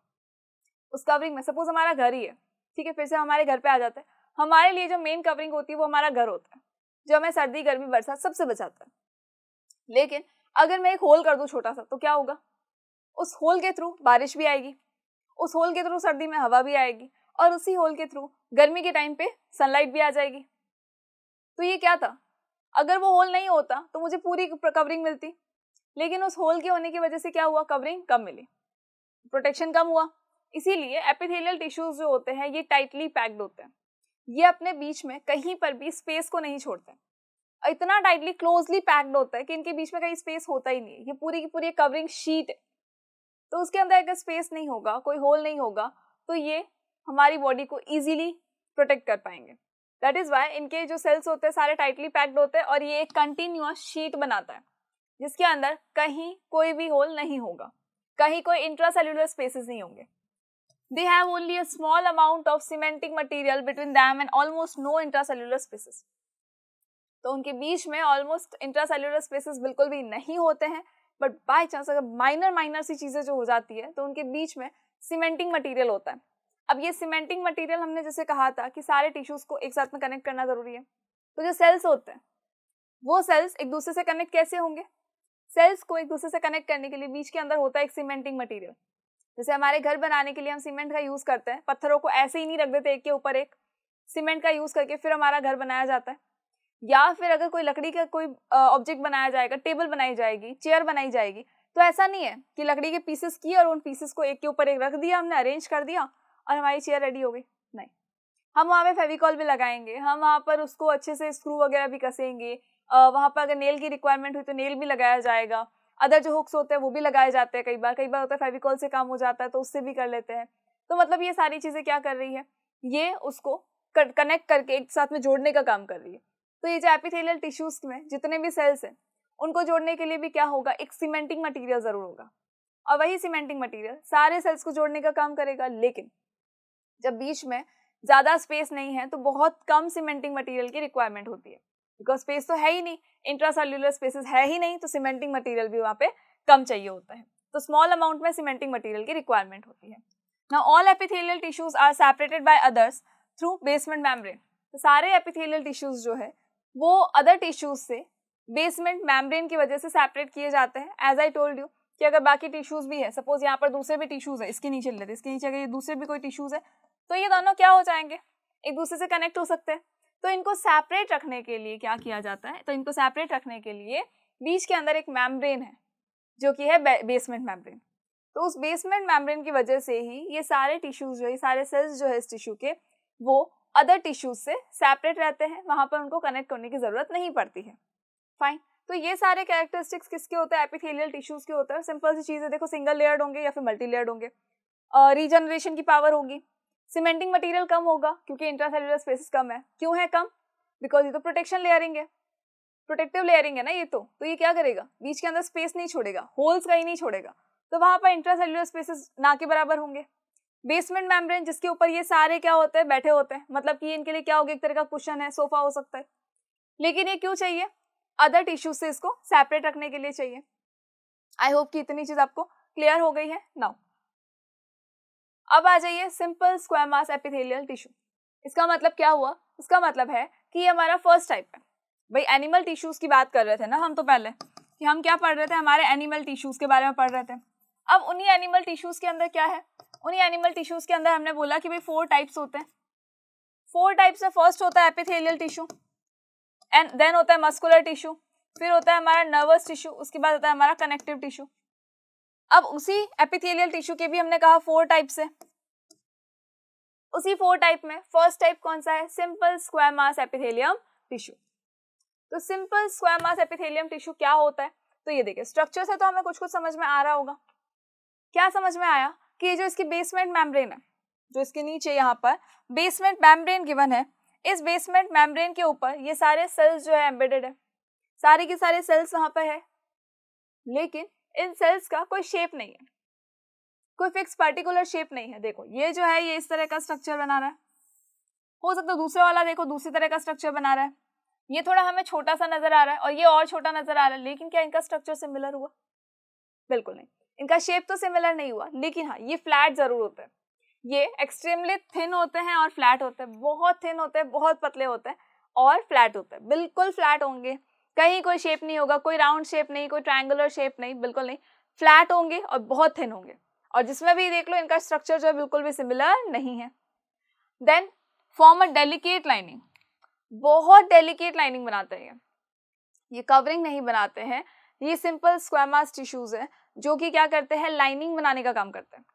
उस कवरिंग में सपोज हमारा घर ही है, ठीक है, फिर से हमारे घर पे आ जाता है, हमारे लिए जो मेन कवरिंग होती है वो हमारा घर होता है, जो हमें सर्दी गर्मी बरसात सबसे बचाता है। लेकिन अगर मैं एक होल कर दूं छोटा सा तो क्या होगा? उस होल के थ्रू बारिश भी आएगी, उस होल के थ्रू सर्दी में हवा भी आएगी और उसी होल के थ्रू गर्मी के टाइम पे सनलाइट भी आ जाएगी। तो ये क्या था? अगर वो होल नहीं होता तो मुझे पूरी कवरिंग मिलती, लेकिन उस होल के होने की वजह से क्या हुआ? कवरिंग कम मिली, प्रोटेक्शन कम हुआ। इसीलिए एपिथेलियल टिश्यूज जो होते हैं ये टाइटली पैक्ड होते हैं, ये अपने बीच में कहीं पर भी स्पेस को नहीं छोड़ते, इतना टाइटली क्लोजली पैक्ड होता है कि इनके बीच में कहीं स्पेस होता ही नहीं है। ये पूरी की पूरी कवरिंग शीट है, तो उसके अंदर अगर स्पेस नहीं होगा, कोई होल नहीं होगा, तो ये हमारी बॉडी को इजीली प्रोटेक्ट कर पाएंगे। दैट इज वाई इनके जो सेल्स होते हैं सारे टाइटली पैक्ड होते हैं और ये एक कंटिन्यूअस शीट बनाता है जिसके अंदर कहीं कोई भी होल नहीं होगा, कहीं कोई इंट्रासेल्युलर स्पेसेस नहीं होंगे। They have only a small amount of cementing material between them and almost no intracellular spaces. तो उनके बीच में ऑलमोस्ट इंट्रासेल्युलर स्पेसेस बिल्कुल भी नहीं होते हैं, बट बाय चांस अगर माइनर सी चीजें जो हो जाती है तो उनके बीच में सीमेंटिंग मटेरियल होता है। अब ये सीमेंटिंग मटेरियल हमने जैसे कहा था कि सारे टिश्यूज को एक साथ में कनेक्ट करना जरूरी है, तो जो सेल्स होते हैं वो सेल्स एक दूसरे से कनेक्ट कैसे होंगे? सेल्स को एक दूसरे से कनेक्ट करने के लिए बीच के अंदर होता है एक सीमेंटिंग मटेरियल। जैसे हमारे घर बनाने के लिए हम सीमेंट का यूज करते हैं, पत्थरों को ऐसे ही नहीं रख देते एक के ऊपर एक, सीमेंट का यूज करके फिर हमारा घर बनाया जाता है। या फिर अगर कोई लकड़ी का कोई ऑब्जेक्ट बनाया जाएगा, टेबल बनाई जाएगी, चेयर बनाई जाएगी, तो ऐसा नहीं है कि लकड़ी के पीसेस किए और उन पीसेस को एक के ऊपर एक रख दिया, हमने अरेंज कर दिया और हमारी चेयर रेडी हो गई। नहीं, हम वहाँ पे फेविकॉल भी लगाएंगे, हम वहाँ पर उसको अच्छे से स्क्रू वगैरह भी कसेंगे, वहाँ पर अगर नेल की रिक्वायरमेंट हुई तो नेल भी लगाया जाएगा, अदर जो हुक्स होते हैं वो भी लगाए जाते हैं, कई बार होता है फेविकॉल से काम हो जाता है तो उससे भी कर लेते हैं। तो मतलब ये सारी चीज़ें क्या कर रही है, ये उसको कनेक्ट करके एक साथ में जोड़ने का काम कर रही है। तो ये जो एपिथेलियल टिश्यूज में जितने भी सेल्स हैं उनको जोड़ने के लिए भी क्या होगा, एक सीमेंटिंग मटेरियल जरूर होगा, और वही सीमेंटिंग मटेरियल सारे सेल्स को जोड़ने का काम करेगा। लेकिन जब बीच में ज्यादा स्पेस नहीं है तो बहुत कम सीमेंटिंग मटेरियल की रिक्वायरमेंट होती है, बिकॉज स्पेस तो है ही नहीं, इंट्रासेल्युलर स्पेसेस है ही नहीं, तो सीमेंटिंग मटेरियल भी वहाँ पे कम चाहिए होता है। तो स्मॉल अमाउंट में सीमेंटिंग मटेरियल की रिक्वायरमेंट होती है। Now all epithelial tissues are separated by others through basement membrane. तो सारे एपिथेलियल टिश्यूज जो है वो अदर टिश्यूज से बेसमेंट मेम्ब्रेन की वजह से सेपरेट किए जाते हैं। एज आई टोल्ड यू कि अगर बाकी टिश्यूज भी है, सपोज यहाँ पर दूसरे भी टिश्यूज है, इसके नीचे लेते, इसके नीचे अगर ये दूसरे भी कोई टिश्यूज है तो ये दोनों क्या हो जाएंगे, एक दूसरे से कनेक्ट हो सकते हैं। तो इनको सेपरेट रखने के लिए क्या किया जाता है, तो इनको सेपरेट रखने के लिए बीच के अंदर एक मेम्ब्रेन है जो कि है बेसमेंट मेम्ब्रेन। तो उस बेसमेंट मेम्ब्रेन की वजह से ही ये सारे टिश्यूज जो है, सारे सेल्स जो है इस टिश्यू के, वो अदर टिश्यूज से सेपरेट रहते हैं, वहां पर उनको कनेक्ट करने की जरूरत नहीं पड़ती है। फाइन। तो ये सारे कैरेक्टरिस्टिक्स किसके होते हैं, एपिथेलियल टिश्यूज के होते हैं। सिंपल सी चीज है, देखो सिंगल लेयर्ड होंगे या फिर मल्टी लेयर्ड होंगे, रीजनरेशन की पावर होगी, सीमेंटिंग मटेरियल कम होगा क्योंकि इंट्रासेल्युलर स्पेसेस कम है। क्यों है कम, बिकॉज ये तो प्रोटेक्शन लेयरिंग है, प्रोटेक्टिव लेयरिंग है ना ये तो ये क्या करेगा, बीच के अंदर स्पेस नहीं छोड़ेगा, होल्स कहीं नहीं छोड़ेगा, तो वहां पर इंट्रासेल्युलर स्पेसेस ना के बराबर होंगे। बेसमेंट मेम्ब्रेन जिसके ऊपर ये सारे क्या होते हैं, बैठे होते हैं, मतलब कि इनके लिए क्या होगा, एक तरह का कुशन है, सोफा हो सकता है। लेकिन ये क्यों चाहिए, अदर टिश्यू से इसको सेपरेट रखने के लिए चाहिए। आई होप कि इतनी चीज आपको क्लियर हो गई है। नाउ अब आ जाइए सिंपल स्क्वायमास एपिथेलियल टिश्यू। इसका मतलब क्या हुआ, इसका मतलब है कि ये हमारा फर्स्ट टाइप है। भाई एनिमल टिश्यूज की बात कर रहे थे ना हम तो पहले, कि हम क्या पढ़ रहे थे, हमारे एनिमल टिश्यूज के बारे में पढ़ रहे थे। अब उन्हीं एनिमल टिश्यूज के अंदर क्या है, उन्हीं एनिमल टिश्यूज के अंदर हमने बोला कि भाई 4 टाइप्स होते हैं। 4 टाइप्स में फर्स्ट होता है एपिथेलियल टिश्यू, एंड देन होता है मस्कुलर टिश्यू, फिर होता है हमारा नर्वस टिश्यू, उसके बाद होता है हमारा कनेक्टिव टिश्यू। अब उसी एपिथेलियल टिश्यू के भी हमने कहा 4 टाइप्स है। उसी 4 टाइप में फर्स्ट टाइप कौन सा है, सिंपल स्क्वायमास एपिथेलियम टिश्यू। तो सिंपल स्क्वायमास एपिथेलियम टिश्यू क्या होता है, तो ये देखिए स्ट्रक्चर से तो हमें कुछ कुछ समझ में आ रहा होगा। क्या समझ में आया कि ये जो इसकी बेसमेंट मेम्ब्रेन है, जो इसके नीचे यहाँ पर बेसमेंट मेम्ब्रेन गिवन है, इस बेसमेंट मेम्ब्रेन के ऊपर ये सारे सेल्स जो है एम्बेडेड है, सारे के सारे सेल्स वहां पर है। लेकिन इन सेल्स का कोई शेप नहीं है, कोई फिक्स पर्टिकुलर शेप नहीं है। देखो ये जो है ये इस तरह का स्ट्रक्चर बना रहा है, हो सकता है दूसरे वाला देखो दूसरी तरह का स्ट्रक्चर बना रहा है, ये थोड़ा हमें छोटा सा नजर आ रहा है और ये और छोटा नजर आ रहा है, लेकिन क्या इनका स्ट्रक्चर सिमिलर हुआ, बिल्कुल नहीं। इनका शेप तो सिमिलर नहीं हुआ, लेकिन हाँ ये फ्लैट जरूर होते हैं। ये एक्सट्रीमली थिन होते हैं और फ्लैट होते हैं, बहुत थिन होते हैं, बहुत पतले होते हैं और फ्लैट होते हैं, बिल्कुल फ्लैट होंगे, कहीं कोई शेप नहीं होगा, कोई राउंड शेप नहीं, कोई ट्रायंगुलर शेप नहीं, बिल्कुल नहीं, फ्लैट होंगे और बहुत थिन होंगे। और जिसमें भी देख लो इनका स्ट्रक्चर जो है बिल्कुल भी सिमिलर नहीं है। Then form a delicate lining, बहुत डेलिकेट लाइनिंग बनाते हैं ये कवरिंग नहीं बनाते हैं। ये सिंपल स्क्वायमास टिश्यूज है जो कि क्या करते हैं, लाइनिंग बनाने का काम करते हैं।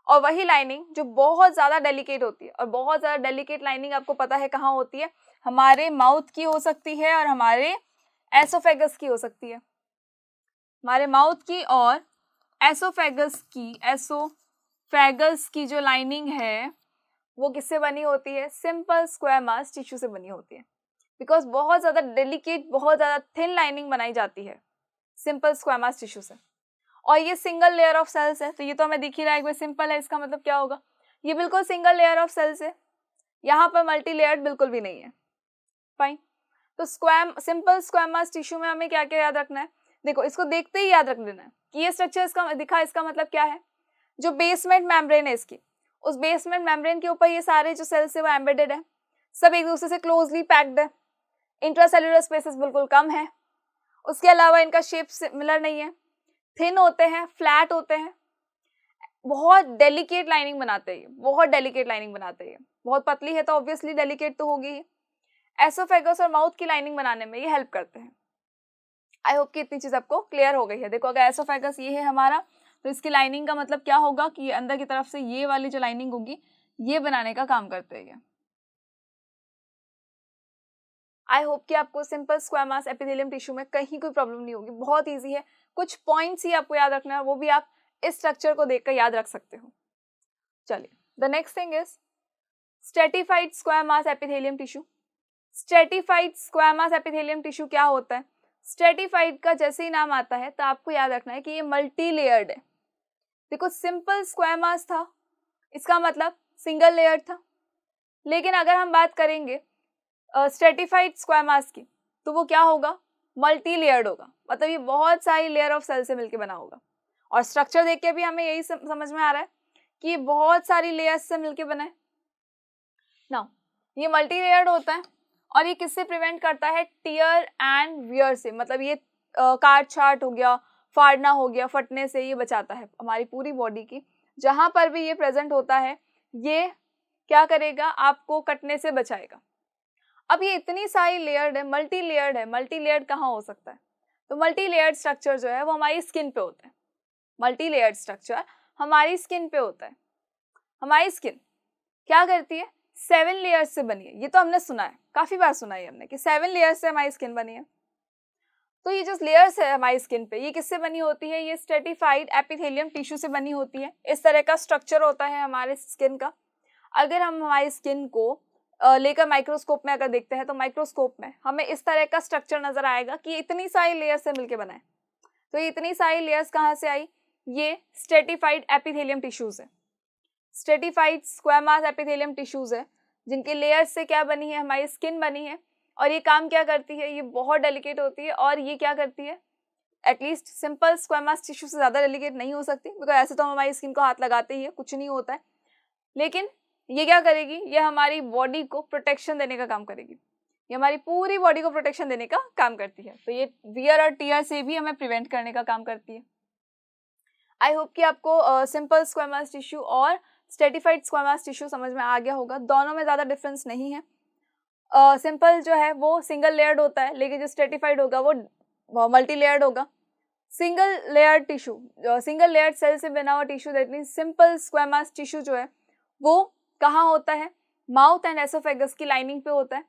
और वही लाइनिंग जो बहुत ज्यादा डेलिकेट होती है, और बहुत ज्यादा डेलिकेट लाइनिंग आपको पता है कहाँ होती है, हमारे माउथ की हो सकती है और हमारे एसोफेगस की हो सकती है। हमारे माउथ की और एसोफेगस की जो लाइनिंग है वो किससे बनी होती है, सिंपल स्क्वायमास टिश्यू से बनी होती है। बिकॉज बहुत ज्यादा डेलिकेट, बहुत ज्यादा थिन लाइनिंग बनाई जाती है सिंपल स्क्वायमास टिश्यू से। और ये सिंगल लेयर ऑफ सेल्स है, तो ये तो हमें दिख ही रहा है सिंपल है, इसका मतलब क्या होगा, ये बिल्कुल सिंगल लेयर ऑफ सेल्स है, यहाँ पर मल्टी लेयर्ड बिल्कुल भी नहीं है। फाइन। तो सिंपल स्क्वायमास टिश्यू में हमें क्या क्या याद रखना है, देखो इसको देखते ही याद रख लेना है कि ये स्ट्रक्चर इसका दिखा, इसका मतलब क्या है, जो बेसमेंट मेम्ब्रेन है इसकी, उस बेसमेंट मेम्ब्रेन के ऊपर ये सारे जो सेल्स है वो एम्बेडेड है, सब एक दूसरे से क्लोजली पैक्ड है, इंट्रासेल्युलर स्पेसेस बिल्कुल कम है, उसके अलावा इनका शेप सिमिलर नहीं है, थिन होते हैं, फ्लैट होते हैं, बहुत डेलिकेट लाइनिंग बनाते हैं, बहुत डेलिकेट लाइनिंग बनाते हैं, बहुत पतली है तो ऑब्वियसली डेलिकेट तो होगी ही। एसोफेगस और माउथ की लाइनिंग बनाने में ये हेल्प करते हैं। आई होप कि इतनी चीज आपको क्लियर हो गई है। देखो अगर एसोफेगस ये है हमारा, तो इसकी लाइनिंग का मतलब क्या होगा कि अंदर की तरफ से ये वाली जो लाइनिंग होगी ये बनाने का काम करते हैं। आई होप कि आपको सिंपल स्क्वायमास एपिथेलियम टिश्यू में कहीं कोई प्रॉब्लम नहीं होगी, बहुत ईजी है, कुछ पॉइंट्स ही आपको याद रखना है, वो भी आप इस स्ट्रक्चर को देखकर याद रख सकते हो। चलिए, the next thing is stratified square mass epithelium tissue. Stratified square mass epithelium tissue क्या होता है? स्ट्रेटिफाइड का जैसे ही नाम आता है तो आपको याद रखना है कि ये मल्टी लेयर्ड है। देखो, सिंपल स्क्वायर मास था, इसका मतलब सिंगल लेयर था, लेकिन अगर हम बात करेंगे स्ट्रेटिफाइड स्क्वायर मास की तो वो क्या होगा? मल्टी लेयर्ड होगा, मतलब ये बहुत सारी लेयर ऑफ सेल से मिलकर बना होगा। और स्ट्रक्चर देख के भी हमें यही समझ में आ रहा है कि ये बहुत सारी लेयर्स से मिलकर बना है ना। ये मल्टी लेयर्ड होता है और ये किससे प्रिवेंट करता है? टियर एंड वियर से, मतलब ये काट छाट हो गया, फाड़ना हो गया, फटने से ये बचाता है हमारी पूरी बॉडी की। जहाँ पर भी ये प्रेजेंट होता है ये क्या करेगा? आपको कटने से बचाएगा। अब ये इतनी सारी लेयर्ड है, मल्टी लेयर्ड है, मल्टी लेयर्ड कहाँ हो सकता है? तो मल्टी लेयर्ड स्ट्रक्चर जो है वो हमारी स्किन पे होता है। मल्टी लेयर्ड स्ट्रक्चर हमारी स्किन पे होता है। हमारी स्किन क्या करती है? 7 लेयर्स से बनी है। ये तो हमने सुना है, काफी बार सुना है हमने कि 7 लेयर्स से हमारी स्किन बनी है। तो ये जो लेयर्स है हमारी स्किन पे, ये किससे बनी होती है? ये स्ट्रेटिफाइड एपिथेलियम टिश्यू से बनी होती है। इस तरह का स्ट्रक्चर होता है हमारे स्किन का। अगर हम हमारी स्किन को लेकर माइक्रोस्कोप में अगर देखते हैं तो माइक्रोस्कोप में हमें इस तरह का स्ट्रक्चर नजर आएगा कि इतनी सारी लेयर्स से मिलकर बना है। तो ये इतनी सारी लेयर्स कहाँ से आई? ये स्ट्रेटिफाइड एपिथेलियम टिश्यूज है, स्ट्रेटिफाइड स्क्वायर मास एपिथेलियम टिश्यूज है, जिनके लेयर्स से क्या बनी है? हमारी स्किन बनी है। और ये काम क्या करती है? ये बहुत डेलिकेट होती है और ये क्या करती है? At least simple squamous tissue से ज़्यादा डेलिकेट नहीं हो सकती, बिकॉज ऐसे तो हम हमारी स्किन को हाथ लगाते ही है, कुछ नहीं होता है। लेकिन ये क्या करेगी? ये हमारी बॉडी को प्रोटेक्शन देने का काम करेगी। ये हमारी पूरी बॉडी को प्रोटेक्शन देने का काम करती है। तो ये वियर और टियर से भी हमें प्रिवेंट करने का काम करती है। आई होप कि आपको सिंपल स्क्वायर मास टिश्यू और स्ट्रेटिफाइड स्क्वायर मास टिश्यू समझ में आ गया होगा। दोनों में ज़्यादा डिफरेंस नहीं है। सिंपल जो है वो सिंगल लेयर्ड होता है, लेकिन जो स्ट्रेटिफाइड होगा वो मल्टी लेयर्ड होगा। Single layered tissue, single layered cell से बना हुआ tissue, that means simple squamous tissue जो है वो कहाँ होता है? माउथ एंड एसोफेगस की लाइनिंग पे होता है।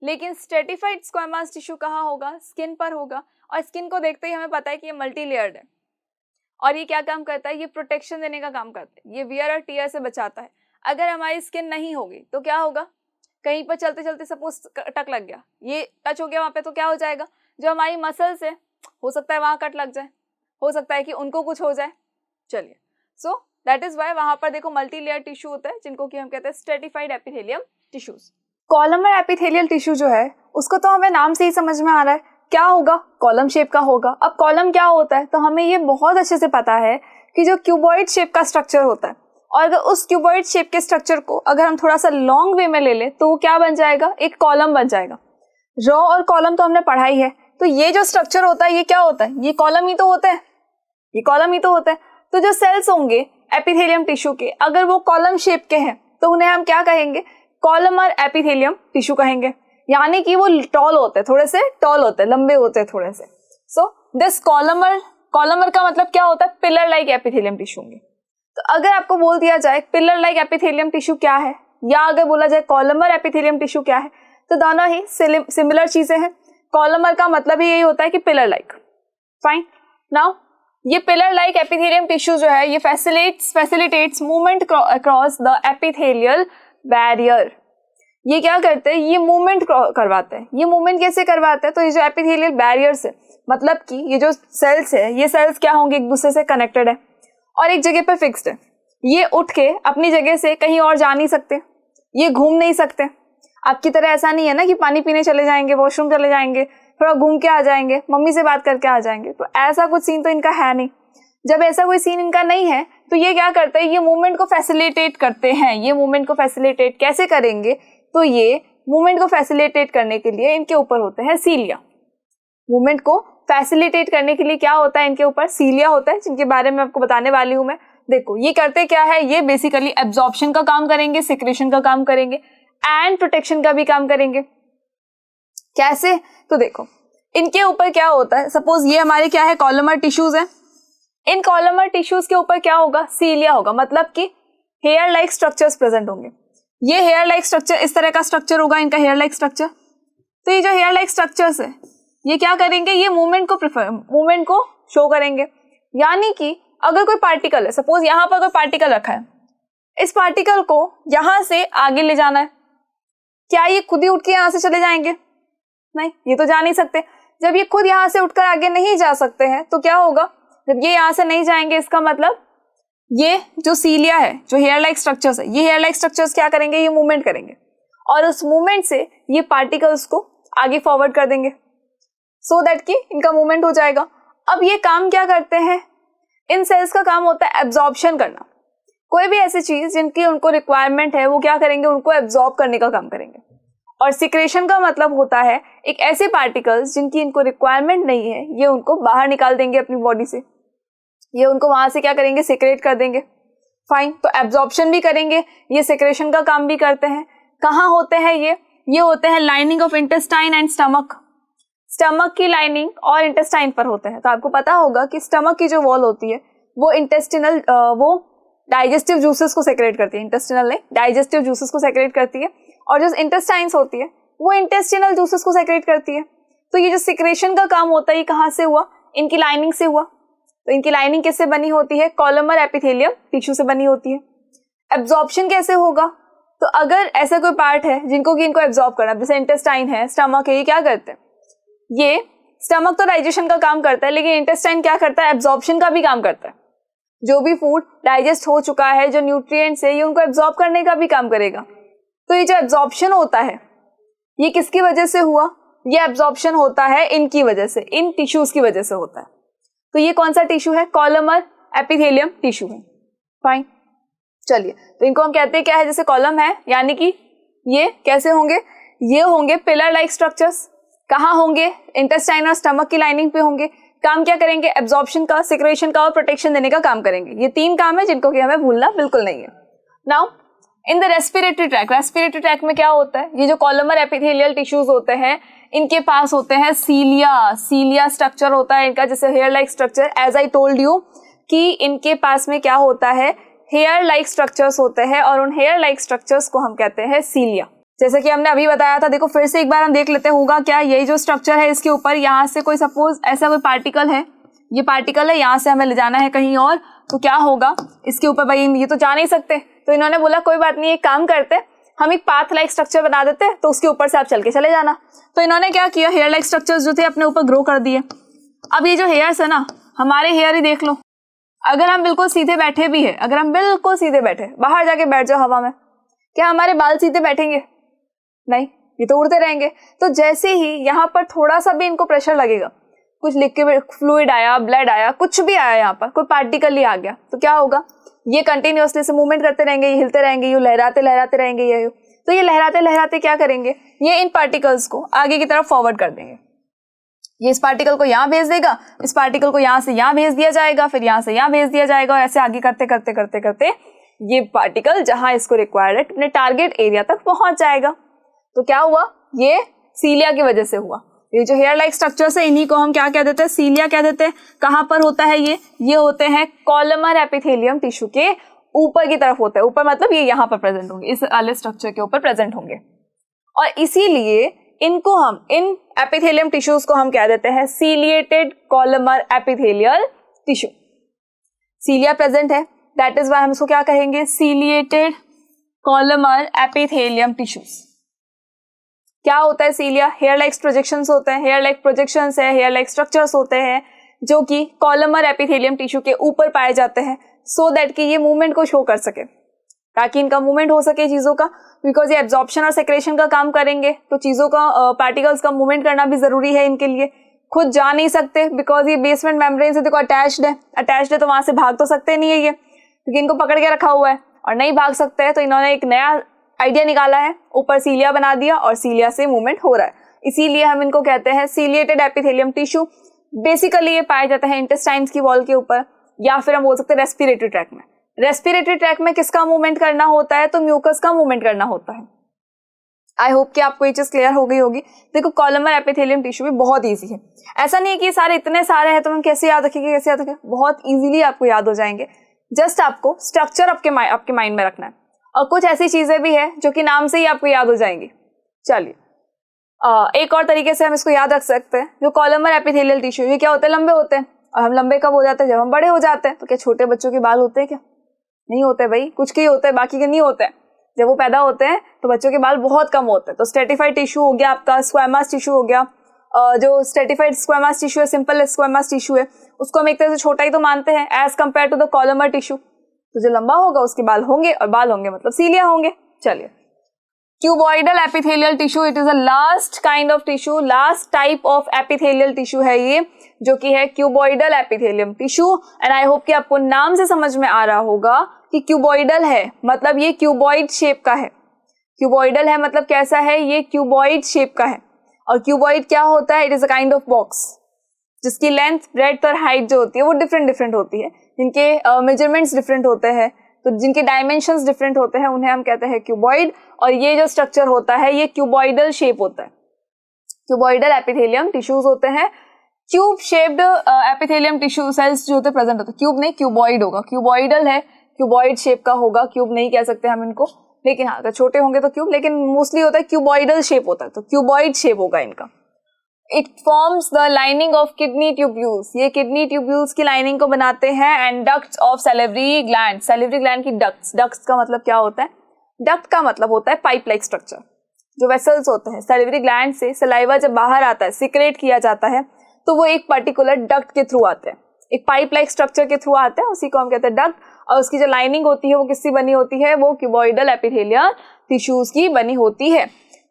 लेकिन स्ट्रेटिफाइड स्क्वायर मास टिश्यू कहाँ होगा? स्किन पर होगा। और स्किन को देखते ही हमें पता है कि ये मल्टी लेयर्ड है। और ये क्या काम करता है? ये प्रोटेक्शन देने का काम करता है। ये वियर और टियर से बचाता है। अगर हमारी स्किन नहीं होगी तो क्या होगा? कहीं पर चलते चलते सपोज टक लग गया, ये टच हो गया वहाँ पे, तो क्या हो जाएगा? जो हमारी मसल्स है, हो सकता है वहाँ कट लग जाए, हो सकता है कि उनको कुछ हो जाए। चलिए, सो दैट इज वाई वहाँ पर देखो मल्टी लेयर टिश्यू होता है, जिनको कि हम कहते हैं stratified epithelium tissues. Columnar epithelial tissue जो है उसको तो हमें नाम से ही समझ में आ रहा है क्या होगा? कॉलम शेप का होगा। अब कॉलम क्या होता है? तो हमें ये बहुत अच्छे से पता है कि जो क्यूबॉइड शेप का स्ट्रक्चर होता है, और अगर उस क्यूबॉइड शेप के स्ट्रक्चर को अगर हम थोड़ा सा लॉन्ग वे में ले ले तो वो क्या बन जाएगा? एक कॉलम बन जाएगा। रो और कॉलम तो हमने पढ़ा ही है। तो ये जो स्ट्रक्चर होता है ये क्या होता है? ये कॉलम ही तो होता है, ये कॉलम ही तो होता है। तो जो सेल्स होंगे एपिथेलियम टिश्यू के, अगर वो कॉलम शेप के हैं तो उन्हें हम क्या कहेंगे? कॉलमर एपिथेलियम टिश्यू कहेंगे। यानी कि वो टॉल होते हैं, थोड़े से टॉल होते हैं, लंबे होते हैं थोड़े से। सो दिस कॉलमर का मतलब क्या होता है? पिलर लाइक एपिथेलियम टिश्यू होंगे। तो अगर आपको बोल दिया जाए पिलर लाइक एपिथेलियम टिश्यू क्या है, या अगर बोला जाए कॉलमर एपिथेलियम टिश्यू क्या है, तो दोनों ही सिमिलर चीजें हैं। कॉलमर का मतलब ही यही होता है कि पिलर लाइक। फाइन। नाउ ये पिलर लाइक एपिथेलियम टिश्यू जो है ये facilitates movement across the epithelial barrier. ये क्या करते हैं? ये मूवमेंट करवाते हैं। ये मूवमेंट कैसे करवाते हैं? तो ये जो एपिथेलियल बैरियर्स है, मतलब कि ये जो सेल्स है, ये सेल्स क्या होंगे? एक दूसरे से कनेक्टेड है और एक जगह पे फिक्स्ड है। ये उठ के अपनी जगह से कहीं और जा नहीं सकते, ये घूम नहीं सकते। आपकी तरह ऐसा नहीं है ना कि पानी पीने चले जाएंगे, वॉशरूम चले जाएंगे, थोड़ा घूम के आ जाएंगे, मम्मी से बात करके आ जाएंगे। तो ऐसा कुछ सीन तो इनका है नहीं। जब ऐसा कोई सीन इनका नहीं है तो ये क्या करते हैं? ये मूवमेंट को फैसिलिटेट करते हैं। ये मूवमेंट को फैसिलिटेट कैसे करेंगे? तो ये मूवमेंट को फैसिलिटेट करने के लिए इनके ऊपर होते हैं सीलिया। मूवमेंट को फैसिलिटेट करने के लिए क्या होता है? इनके ऊपर सीलिया होता है, जिनके बारे में आपको बताने वाली हूं मैं। देखो ये करते क्या है? ये बेसिकली एब्जॉर्प्शन का काम करेंगे, सिक्रेशन का काम करेंगे एंड प्रोटेक्शन का भी काम करेंगे। कैसे? तो देखो इनके ऊपर क्या होता है, सपोज ये हमारे क्या है? कॉलमर टिश्यूज है। इन कॉलमर टिश्यूज के ऊपर क्या होगा? सीलिया होगा, मतलब कि हेयर लाइक स्ट्रक्चर्स प्रेजेंट होंगे। ये हेयर लाइक स्ट्रक्चर, इस तरह का स्ट्रक्चर होगा इनका हेयर लाइक स्ट्रक्चर। तो ये जो हेयर लाइक स्ट्रक्चर्स है ये क्या करेंगे? ये मूवमेंट को शो करेंगे। यानी कि अगर कोई पार्टिकल है, सपोज यहाँ पर कोई पार्टिकल रखा है, इस पार्टिकल को यहाँ से आगे ले जाना है, क्या ये खुद ही उठ के यहाँ से चले जाएंगे? नहीं, ये तो जा नहीं सकते। जब ये खुद यहाँ से उठकर आगे नहीं जा सकते हैं तो क्या होगा, जब ये यहाँ से नहीं जाएंगे इसका मतलब ये जो सीलिया है, जो हेयर लाइक स्ट्रक्चर्स है, ये हेयर लाइक स्ट्रक्चर्स क्या करेंगे, ये मूवमेंट करेंगे और उस मूवमेंट से ये पार्टिकल्स को आगे फॉरवर्ड कर देंगे सो दैट कि इनका मूवमेंट हो जाएगा। अब ये काम क्या करते हैं, इन सेल्स का काम होता है एब्जॉर्प्शन करना। कोई भी ऐसी चीज जिनकी उनको रिक्वायरमेंट है वो क्या करेंगे, उनको एब्जॉर्ब करने का काम करेंगे। और सिक्रेशन का मतलब होता है एक ऐसे पार्टिकल्स जिनकी इनको रिक्वायरमेंट नहीं है, ये उनको बाहर निकाल देंगे अपनी बॉडी से, ये उनको वहां से क्या करेंगे, सिक्रेट कर देंगे। फाइन, तो एब्जॉर्प्शन भी करेंगे, ये सिक्रेशन का काम भी करते हैं। कहाँ होते हैं ये होते हैं lining of intestine and stomach. Stomach की लाइनिंग और इंटेस्टाइन पर होते हैं। तो आपको पता होगा कि स्टमक की जो वॉल होती है वो इंटेस्टिनल वो डाइजेस्टिव जूसेस को सेक्रेट करती है, इंटेस्टिनल नहीं, डाइजेस्टिव जूसेस को सेक्रेट करती है, और जो इंटेस्टाइन्स होती है वो इंटेस्टिनल जूसेस को सेक्रेट करती है। तो ये जो सिक्रेशन का काम होता है ये कहाँ से हुआ, इनकी लाइनिंग से हुआ। तो इनकी लाइनिंग किससे बनी होती है, कॉलमर एपिथेलियम टिश्यू से बनी होती है। एब्जॉर्प्शन कैसे होगा, तो अगर ऐसा कोई पार्ट है जिनको कि इनको एब्जॉर्ब करना, जैसे इंटेस्टाइन है, स्टमक है, ये क्या करते हैं, ये स्टमक तो डाइजेशन का काम करता है लेकिन इंटेस्टाइन क्या करता है, एब्जॉर्प्शन का भी काम करता है। जो भी फूड डाइजेस्ट हो चुका है, जो न्यूट्रिएंट्स है, ये उनको एब्जॉर्ब करने का भी काम करेगा। तो ये जो एब्जॉर्प्शन होता है ये किसकी वजह से हुआ, ये एब्जॉर्प्शन होता है इनकी वजह से, इन टिश्यूज की वजह से होता है। तो ये कौन सा टिश्यू है, कॉलमर एपिथेलियम टिश्यू है। फाइन, चलिए, तो इनको हम कहते हैं क्या है, जैसे कॉलम है, यानी कि ये कैसे होंगे, ये होंगे पिलर लाइक स्ट्रक्चर्स। कहाँ होंगे, इंटेस्टाइन और स्टमक की लाइनिंग पे होंगे। काम क्या करेंगे, एब्जॉर्प्शन का, सिक्रेशन का और प्रोटेक्शन देने का काम करेंगे। ये तीन काम है जिनको कि हमें भूलना बिल्कुल नहीं है। Now in the respiratory tract, respiratory tract में क्या होता है, ये जो कॉलमर एपिथेलियल टिश्यूज होते हैं इनके पास होते हैं सीलिया स्ट्रक्चर होता है इनका, जैसे hair like structure. As I told you कि इनके पास में क्या होता है, हेयर लाइक स्ट्रक्चर्स होते हैं और उन हेयर लाइक स्ट्रक्चर्स को हम कहते हैं सीलिया। जैसे कि हमने अभी बताया था, देखो फिर से एक बार हम देख लेते हैं होगा क्या। यही जो स्ट्रक्चर है इसके ऊपर यहाँ से कोई सपोज ऐसा कोई पार्टिकल है, ये पार्टिकल है, यहाँ से हमें ले जाना है कहीं और, तो क्या होगा इसके ऊपर, भाई ये तो जा नहीं सकते, तो इन्होंने बोला कोई बात नहीं, एक काम करते हम एक पाथ लाइक स्ट्रक्चर बना देते हैं, तो उसके ऊपर से आप चल के चले जाना। तो इन्होंने क्या किया, हेयर लाइक स्ट्रक्चर्स जो थे अपने ऊपर ग्रो कर दिए। अब ये जो हेयर्स है ना, हमारे हेयर ही देख लो, अगर हम बिल्कुल सीधे बैठे भी है, अगर हम बिल्कुल सीधे बैठे, बाहर जाके बैठ जाओ हवा में, क्या हमारे बाल सीधे बैठेंगे? नहीं, ये तो उड़ते रहेंगे। तो जैसे ही यहाँ पर थोड़ा सा भी इनको प्रेशर लगेगा, कुछ लिक्विड फ्लूइड आया, ब्लड आया, कुछ भी आया, यहाँ पर कोई पार्टिकल ही आ गया, तो क्या होगा, ये कंटिन्यूअसली से मूवमेंट करते रहेंगे, ये हिलते रहेंगे, ये लहराते लहराते रहेंगे, ये तो ये लहराते लहराते क्या करेंगे, ये इन पार्टिकल्स को आगे की तरफ फॉरवर्ड कर देंगे। ये इस पार्टिकल को यहाँ भेज देगा, इस पार्टिकल को यहाँ से यहाँ भेज दिया जाएगा, फिर यहाँ से यहाँ भेज दिया जाएगा, और ऐसे आगे करते करते करते करते ये पार्टिकल जहाँ इसको रिक्वायर्ड है अपने टारगेट एरिया तक पहुंच जाएगा। तो क्या हुआ, ये सीलिया की वजह से हुआ। ये जो हेयर लाइक स्ट्रक्चर्स है इन्हीं को हम क्या कह देते हैं, सीलिया कह देते हैं। कहाँ पर होता है ये होते हैं कॉलमर एपिथेलियम टिश्यू के ऊपर की तरफ होता है। ऊपर मतलब ये यहाँ पर प्रेजेंट होंगे, इस वाले स्ट्रक्चर के ऊपर प्रेजेंट होंगे, और इसीलिए इनको हम, इन एपिथेलियम टिश्यूज को हम कह देते हैं ciliated columnar epithelial tissue. Cilia present है, दैट इज व्हाई हम इसको क्या कहेंगे, सीलिएटेड कॉलमर एपिथेलियम टिश्यूज। क्या होता है सीलिया, हेयर लाइक प्रोजेक्शंस होते हैं, हेयर लाइक प्रोजेक्शंस है, हेयर लाइक स्ट्रक्चर्स होते हैं जो कि कॉलमर एपिथेलियम टिश्यू के ऊपर पाए जाते हैं, सो दैट कि ये मूवमेंट को शो कर सके, ताकि इनका मूवमेंट हो सके चीजों का, बिकॉज ये एब्जॉर्प्शन और सेक्रेशन का काम करेंगे, तो चीजों का पार्टिकल्स का मूवमेंट करना भी जरूरी है इनके लिए। खुद जा नहीं सकते बिकॉज ये बेसमेंट मेम्ब्रेन से देखो अटैच्ड है, तो वहां से भाग तो सकते नहीं है ये, क्योंकि इनको पकड़ के रखा हुआ है और नहीं भाग सकते हैं। तो इन्होंने एक नया आइडिया निकाला है, ऊपर सीलिया बना दिया और सीलिया से मूवमेंट हो रहा है, इसीलिए हम इनको कहते हैं सीलिएटेड एपिथेलियम टिश्यू। बेसिकली ये पाए जाते हैं इंटेस्टाइन्स की वॉल के ऊपर, या फिर हम बोल सकते हैं रेस्पिरेटरी ट्रैक में। रेस्पिरेटरी ट्रैक में किसका मूवमेंट करना होता है, तो म्यूकस का मूवमेंट करना होता है। आई होप कि आपको ये चीज क्लियर हो गई होगी। देखो कॉलमर एपिथेलियम टिश्यू भी बहुत ईजी है, ऐसा नहीं है कि सारे इतने सारे हैं तो हम कैसे याद रखेंगे, कैसे याद रखेंगे, बहुत ईजिली आपको याद हो जाएंगे। जस्ट आपको स्ट्रक्चर आपके माइंड में रखना है, और कुछ ऐसी चीजें भी है जो कि नाम से ही आपको याद हो जाएंगी। चलिए एक और तरीके से हम इसको याद रख सकते हैं, जो कॉलमर एपिथेलियल टिश्यू, ये क्या होते हैं, लंबे होते हैं, और हम लंबे कब हो जाते हैं? जब हम बड़े हो जाते हैं। तो क्या छोटे बच्चों के बाल होते हैं क्या? नहीं होते भाई, कुछ के ही होते हैं, बाकी के नहीं होते हैं। जब वो पैदा होते हैं तो बच्चों के बाल बहुत कम होते हैं। तो स्ट्रेटिफाइड टिश्यू हो गया आपका, स्क्वैमस टिश्यू हो गया, जो स्ट्रेटिफाइड स्क्वैमस टिश्यू है, सिंपल स्क्वैमस टिश्यू है, उसको हम एक तरह से छोटा ही तो मानते हैं as compare to the columnar tissue. तो जो लंबा होगा उसके बाल होंगे, और बाल होंगे मतलब सीलिया होंगे। चलिए, cuboidal epithelial tissue, it is a last kind of tissue, last type of epithelial tissue है ये, जो कि है cuboidal epithelium tissue. And I hope कि आपको नाम से समझ में आ रहा होगा कि क्यूबॉइडल है मतलब ये क्यूबॉइड शेप का है। क्यूबॉइडल है मतलब कैसा है? ये क्यूबॉइड शेप का है। और क्यूबॉइड क्या होता है? It is a kind of box जिसकी लेंथ, ब्रेड्थ और हाइट जो होती है वो डिफरेंट डिफरेंट होती है, जिनके मेजरमेंट्स डिफरेंट होते हैं, तो जिनके डायमेंशंस डिफरेंट होते हैं, उन्हें हम कहते हैं क्यूबॉइड। और ये जो स्ट्रक्चर होता है ये क्यूबॉइडल शेप होता है। क्यूबॉइडल एपिथेलियम टिश्यूज होते हैं, cube shaped epithelium tissue cells जो होते हैं प्रेजेंट होते हैं। क्यूब नहीं, क्यूबॉइड होगा, क्यूबॉइडल है, क्यूबॉइड शेप का होगा, क्यूब नहीं कह सकते हम इनको, लेकिन हाँ अगर छोटे होंगे तो क्यूब, लेकिन मोस्टली होता है क्यूबॉइडल शेप होता है, तो क्यूबॉइड शेप होगा इनका। It forms the lining of kidney tubules, ये किडनी ट्यूब्यूल्स की लाइनिंग को बनाते हैं। And ducts of salivary gland, salivary gland की डक्ट्स, डक्ट्स का मतलब क्या होता है? डक्ट का मतलब होता है पाइप लाइक स्ट्रक्चर। जो वेसल्स होते हैं सैलिवरी ग्लैंड से सलाइवा जब बाहर आता है, सिक्रेट किया जाता है, तो वो एक पर्टिकुलर डक्ट के थ्रू आते हैं, एक पाइप लाइक स्ट्रक्चर के थ्रू आते हैं, उसी को हम कहते हैं डक्ट। और उसकी जो लाइनिंग होती है वो किससे बनी होती है? वो क्यूबॉइडल एपिथेलियल टिश्यूज की बनी होती है।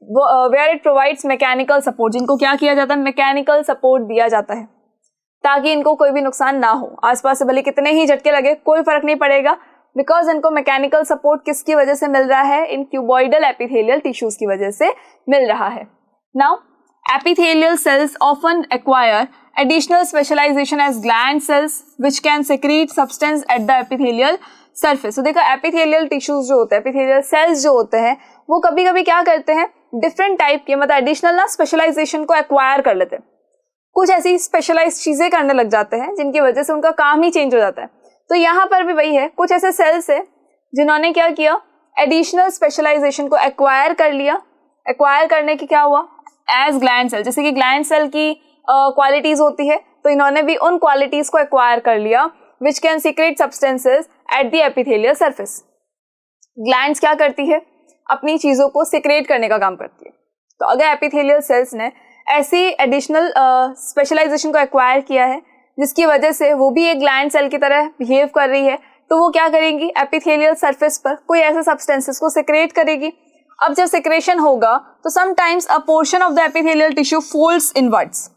Where it provides mechanical support, जिनको क्या किया जाता है? मैकेनिकल सपोर्ट दिया जाता है ताकि इनको कोई भी नुकसान ना हो। आसपास से भले कितने ही झटके लगे कोई फर्क नहीं पड़ेगा, बिकॉज इनको मैकेनिकल सपोर्ट किसकी वजह से मिल रहा है? इन क्यूबॉइडल एपिथेलियल टिश्यूज की वजह से मिल रहा है। Now epithelial cells often acquire additional specialization as gland cells which can secrete substance at the epithelial surface। तो देखो epithelial tissues जो होते हैं, epithelial cells जो होते हैं, वो कभी कभी क्या करते हैं? डिफरेंट टाइप के मतलब एडिशनल ना स्पेशलाइजेशन को एक्वायर कर लेते हैं, कुछ ऐसी स्पेशलाइज चीजें करने लग जाते हैं जिनकी वजह से उनका काम ही चेंज हो जाता है। तो यहाँ पर भी वही है, कुछ ऐसे सेल्स है जिन्होंने क्या किया? एडिशनल स्पेशलाइजेशन को एक्वायर कर लिया। एक्वायर करने की क्या हुआ? एज ग्लैंड सेल, जैसे कि ग्लैंड सेल की क्वालिटीज होती है, तो इन्होंने भी उन क्वालिटीज को एक्वायर कर लिया which can secret substances at the epithelial surface. Glands क्या करती है? अपनी चीजों को सीक्रेट करने का काम करती है। तो अगर एपिथेलियल सेल्स ने ऐसी एडिशनल स्पेशलाइजेशन को एक्वायर किया है जिसकी वजह से वो भी एक ग्लैंड सेल की तरह बिहेव कर रही है, तो वो क्या करेंगी? एपिथेलियल सरफेस पर कोई ऐसे सब्सटेंसेस को सीक्रेट करेगी। अब जब सेक्रेशन होगा तो sometimes a portion of the epithelial tissue folds inwards.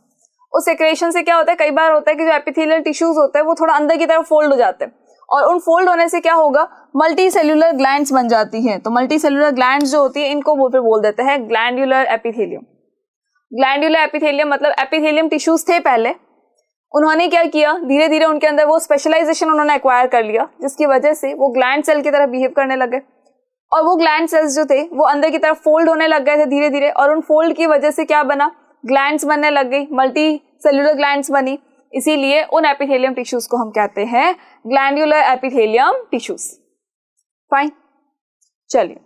उस सेक्रेशन से क्या होता है? कई बार होता है कि जो एपिथेलियल टिश्यूज होते हैं वो थोड़ा अंदर की तरफ फोल्ड हो जाते हैं, और उन फोल्ड होने से क्या होगा? मल्टी सेल्यूलर ग्लैंड्स बन जाती हैं। तो मल्टी सेल्यूलर ग्लैंड्स जो होती है इनको वो फिर बोल देते हैं ग्लैंडुलर एपिथेलियम। ग्लैंडुलर एपिथेलियम मतलब एपिथेलियम टिश्यूज थे पहले, उन्होंने क्या किया? धीरे धीरे उनके अंदर वो स्पेशलाइजेशन उन्होंने एक्वायर कर लिया, जिसकी वजह से वो ग्लैंड सेल की तरह बिहेव करने लगे, और वो ग्लैंड सेल्स जो थे वो अंदर की तरफ फोल्ड होने लग गए थे धीरे धीरे, और उन फोल्ड की वजह से क्या बना? ग्लैंड्स बनने लग गई, मल्टी सेल्यूलर ग्लैंड्स बनी। इसीलिए उन एपिथेलियम टिश्यूज को हम कहते हैं ग्लैंडुलर एपिथेलियम टिश्यूज। फाइन, चलिए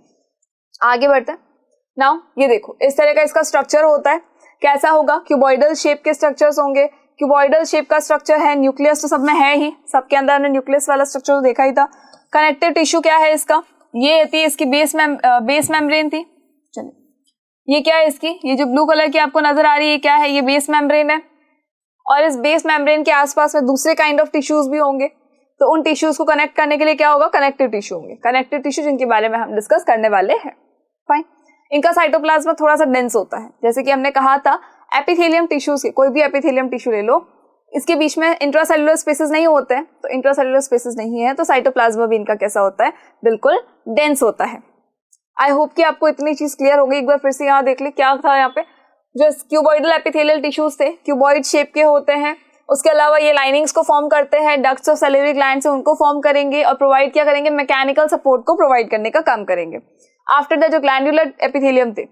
आगे बढ़ते हैं। नाउ ये देखो, इस तरह का इसका स्ट्रक्चर होता है। कैसा होगा? क्यूबॉइडल शेप के स्ट्रक्चर्स होंगे। क्यूबॉइडल शेप का स्ट्रक्चर है, न्यूक्लियस तो सब में है ही, सबके अंदर हमने न्यूक्लियस वाला स्ट्रक्चर तो देखा ही था। कनेक्टिव टिश्यू क्या है इसका? ये थी इसकी बेस मेम्ब्रेन थी। चलिए, ये क्या है इसकी? ये जो ब्लू कलर की आपको नजर आ रही है क्या है? ये बेस मेम्ब्रेन है, और इस बेस मेम्ब्रेन के आसपास में दूसरे काइंड ऑफ टिश्यूज भी होंगे। तो उन टिश्यूज को कनेक्ट करने के लिए क्या होगा? कनेक्टिव टिश्यू होंगे। कनेक्टिव टिश्यू जिनके बारे में हम डिस्कस करने वाले हैं। फाइन, इनका साइटोप्लाज्म थोड़ा सा डेंस होता है, जैसे कि हमने कहा था एपिथेलियम टिश्यूज के, कोई भी एपिथेलियम टिश्यू ले लो, इसके बीच में इंट्रासेल्युलर स्पेसेस नहीं होते हैं, तो इंट्रासेल्युलर स्पेसेस नहीं है तो साइटोप्लाज्म भी इनका कैसा होता है? बिल्कुल डेंस होता है। आई होप कि आपको इतनी चीज क्लियर हो गई। एक बार फिर से यहाँ देख ले क्या था यहाँ पे। जो क्यूबॉइडल एपिथेलियल टिश्यूज थे क्यूबॉइड शेप के होते हैं, उसके अलावा ये लाइनिंग्स को फॉर्म करते हैं, डक्ट्स ऑफ सैलिवरी ग्लैंड्स से उनको फॉर्म करेंगे और प्रोवाइड क्या करेंगे? मैकेनिकल सपोर्ट को प्रोवाइड करने का काम करेंगे। आफ्टर दैट जो ग्लैंडुलर एपिथेलियम थे,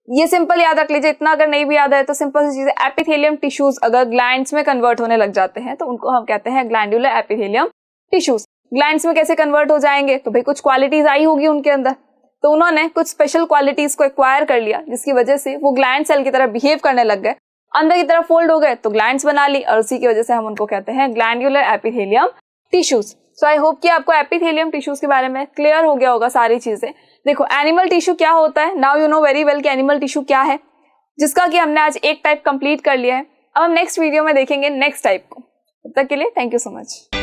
ये सिंपल याद रख लीजिए, इतना अगर नहीं भी याद है तो सिंपल सी चीज है, एपिथेलियम टिश्यूज अगर ग्लैंड्स में कन्वर्ट होने लग जाते हैं तो उनको हम कहते हैं ग्लैंडुलर एपिथेलियम टिश्यूज। ग्लैंड्स में कैसे कन्वर्ट हो जाएंगे? तो भाई कुछ क्वालिटीज आई होगी उनके अंदर, तो उन्होंने कुछ स्पेशल क्वालिटीज को एक्वायर कर लिया जिसकी वजह से वो ग्लैंड सेल की तरह बिहेव करने लग गए, अंदर की तरफ फोल्ड हो गए तो ग्लैंड्स बना ली और उसी की वजह से हम उनको कहते हैं glandular epithelium tissues. So I hope कि आपको एपिथेलियम टिश्यूज के बारे में क्लियर हो गया होगा सारी चीजें। देखो एनिमल टिश्यू क्या होता है, now you know very well कि एनिमल टिश्यू क्या है, जिसका कि हमने आज एक टाइप कंप्लीट कर लिया है। अब हम नेक्स्ट वीडियो में देखेंगे नेक्स्ट टाइप को। तब तक के लिए थैंक यू सो मच।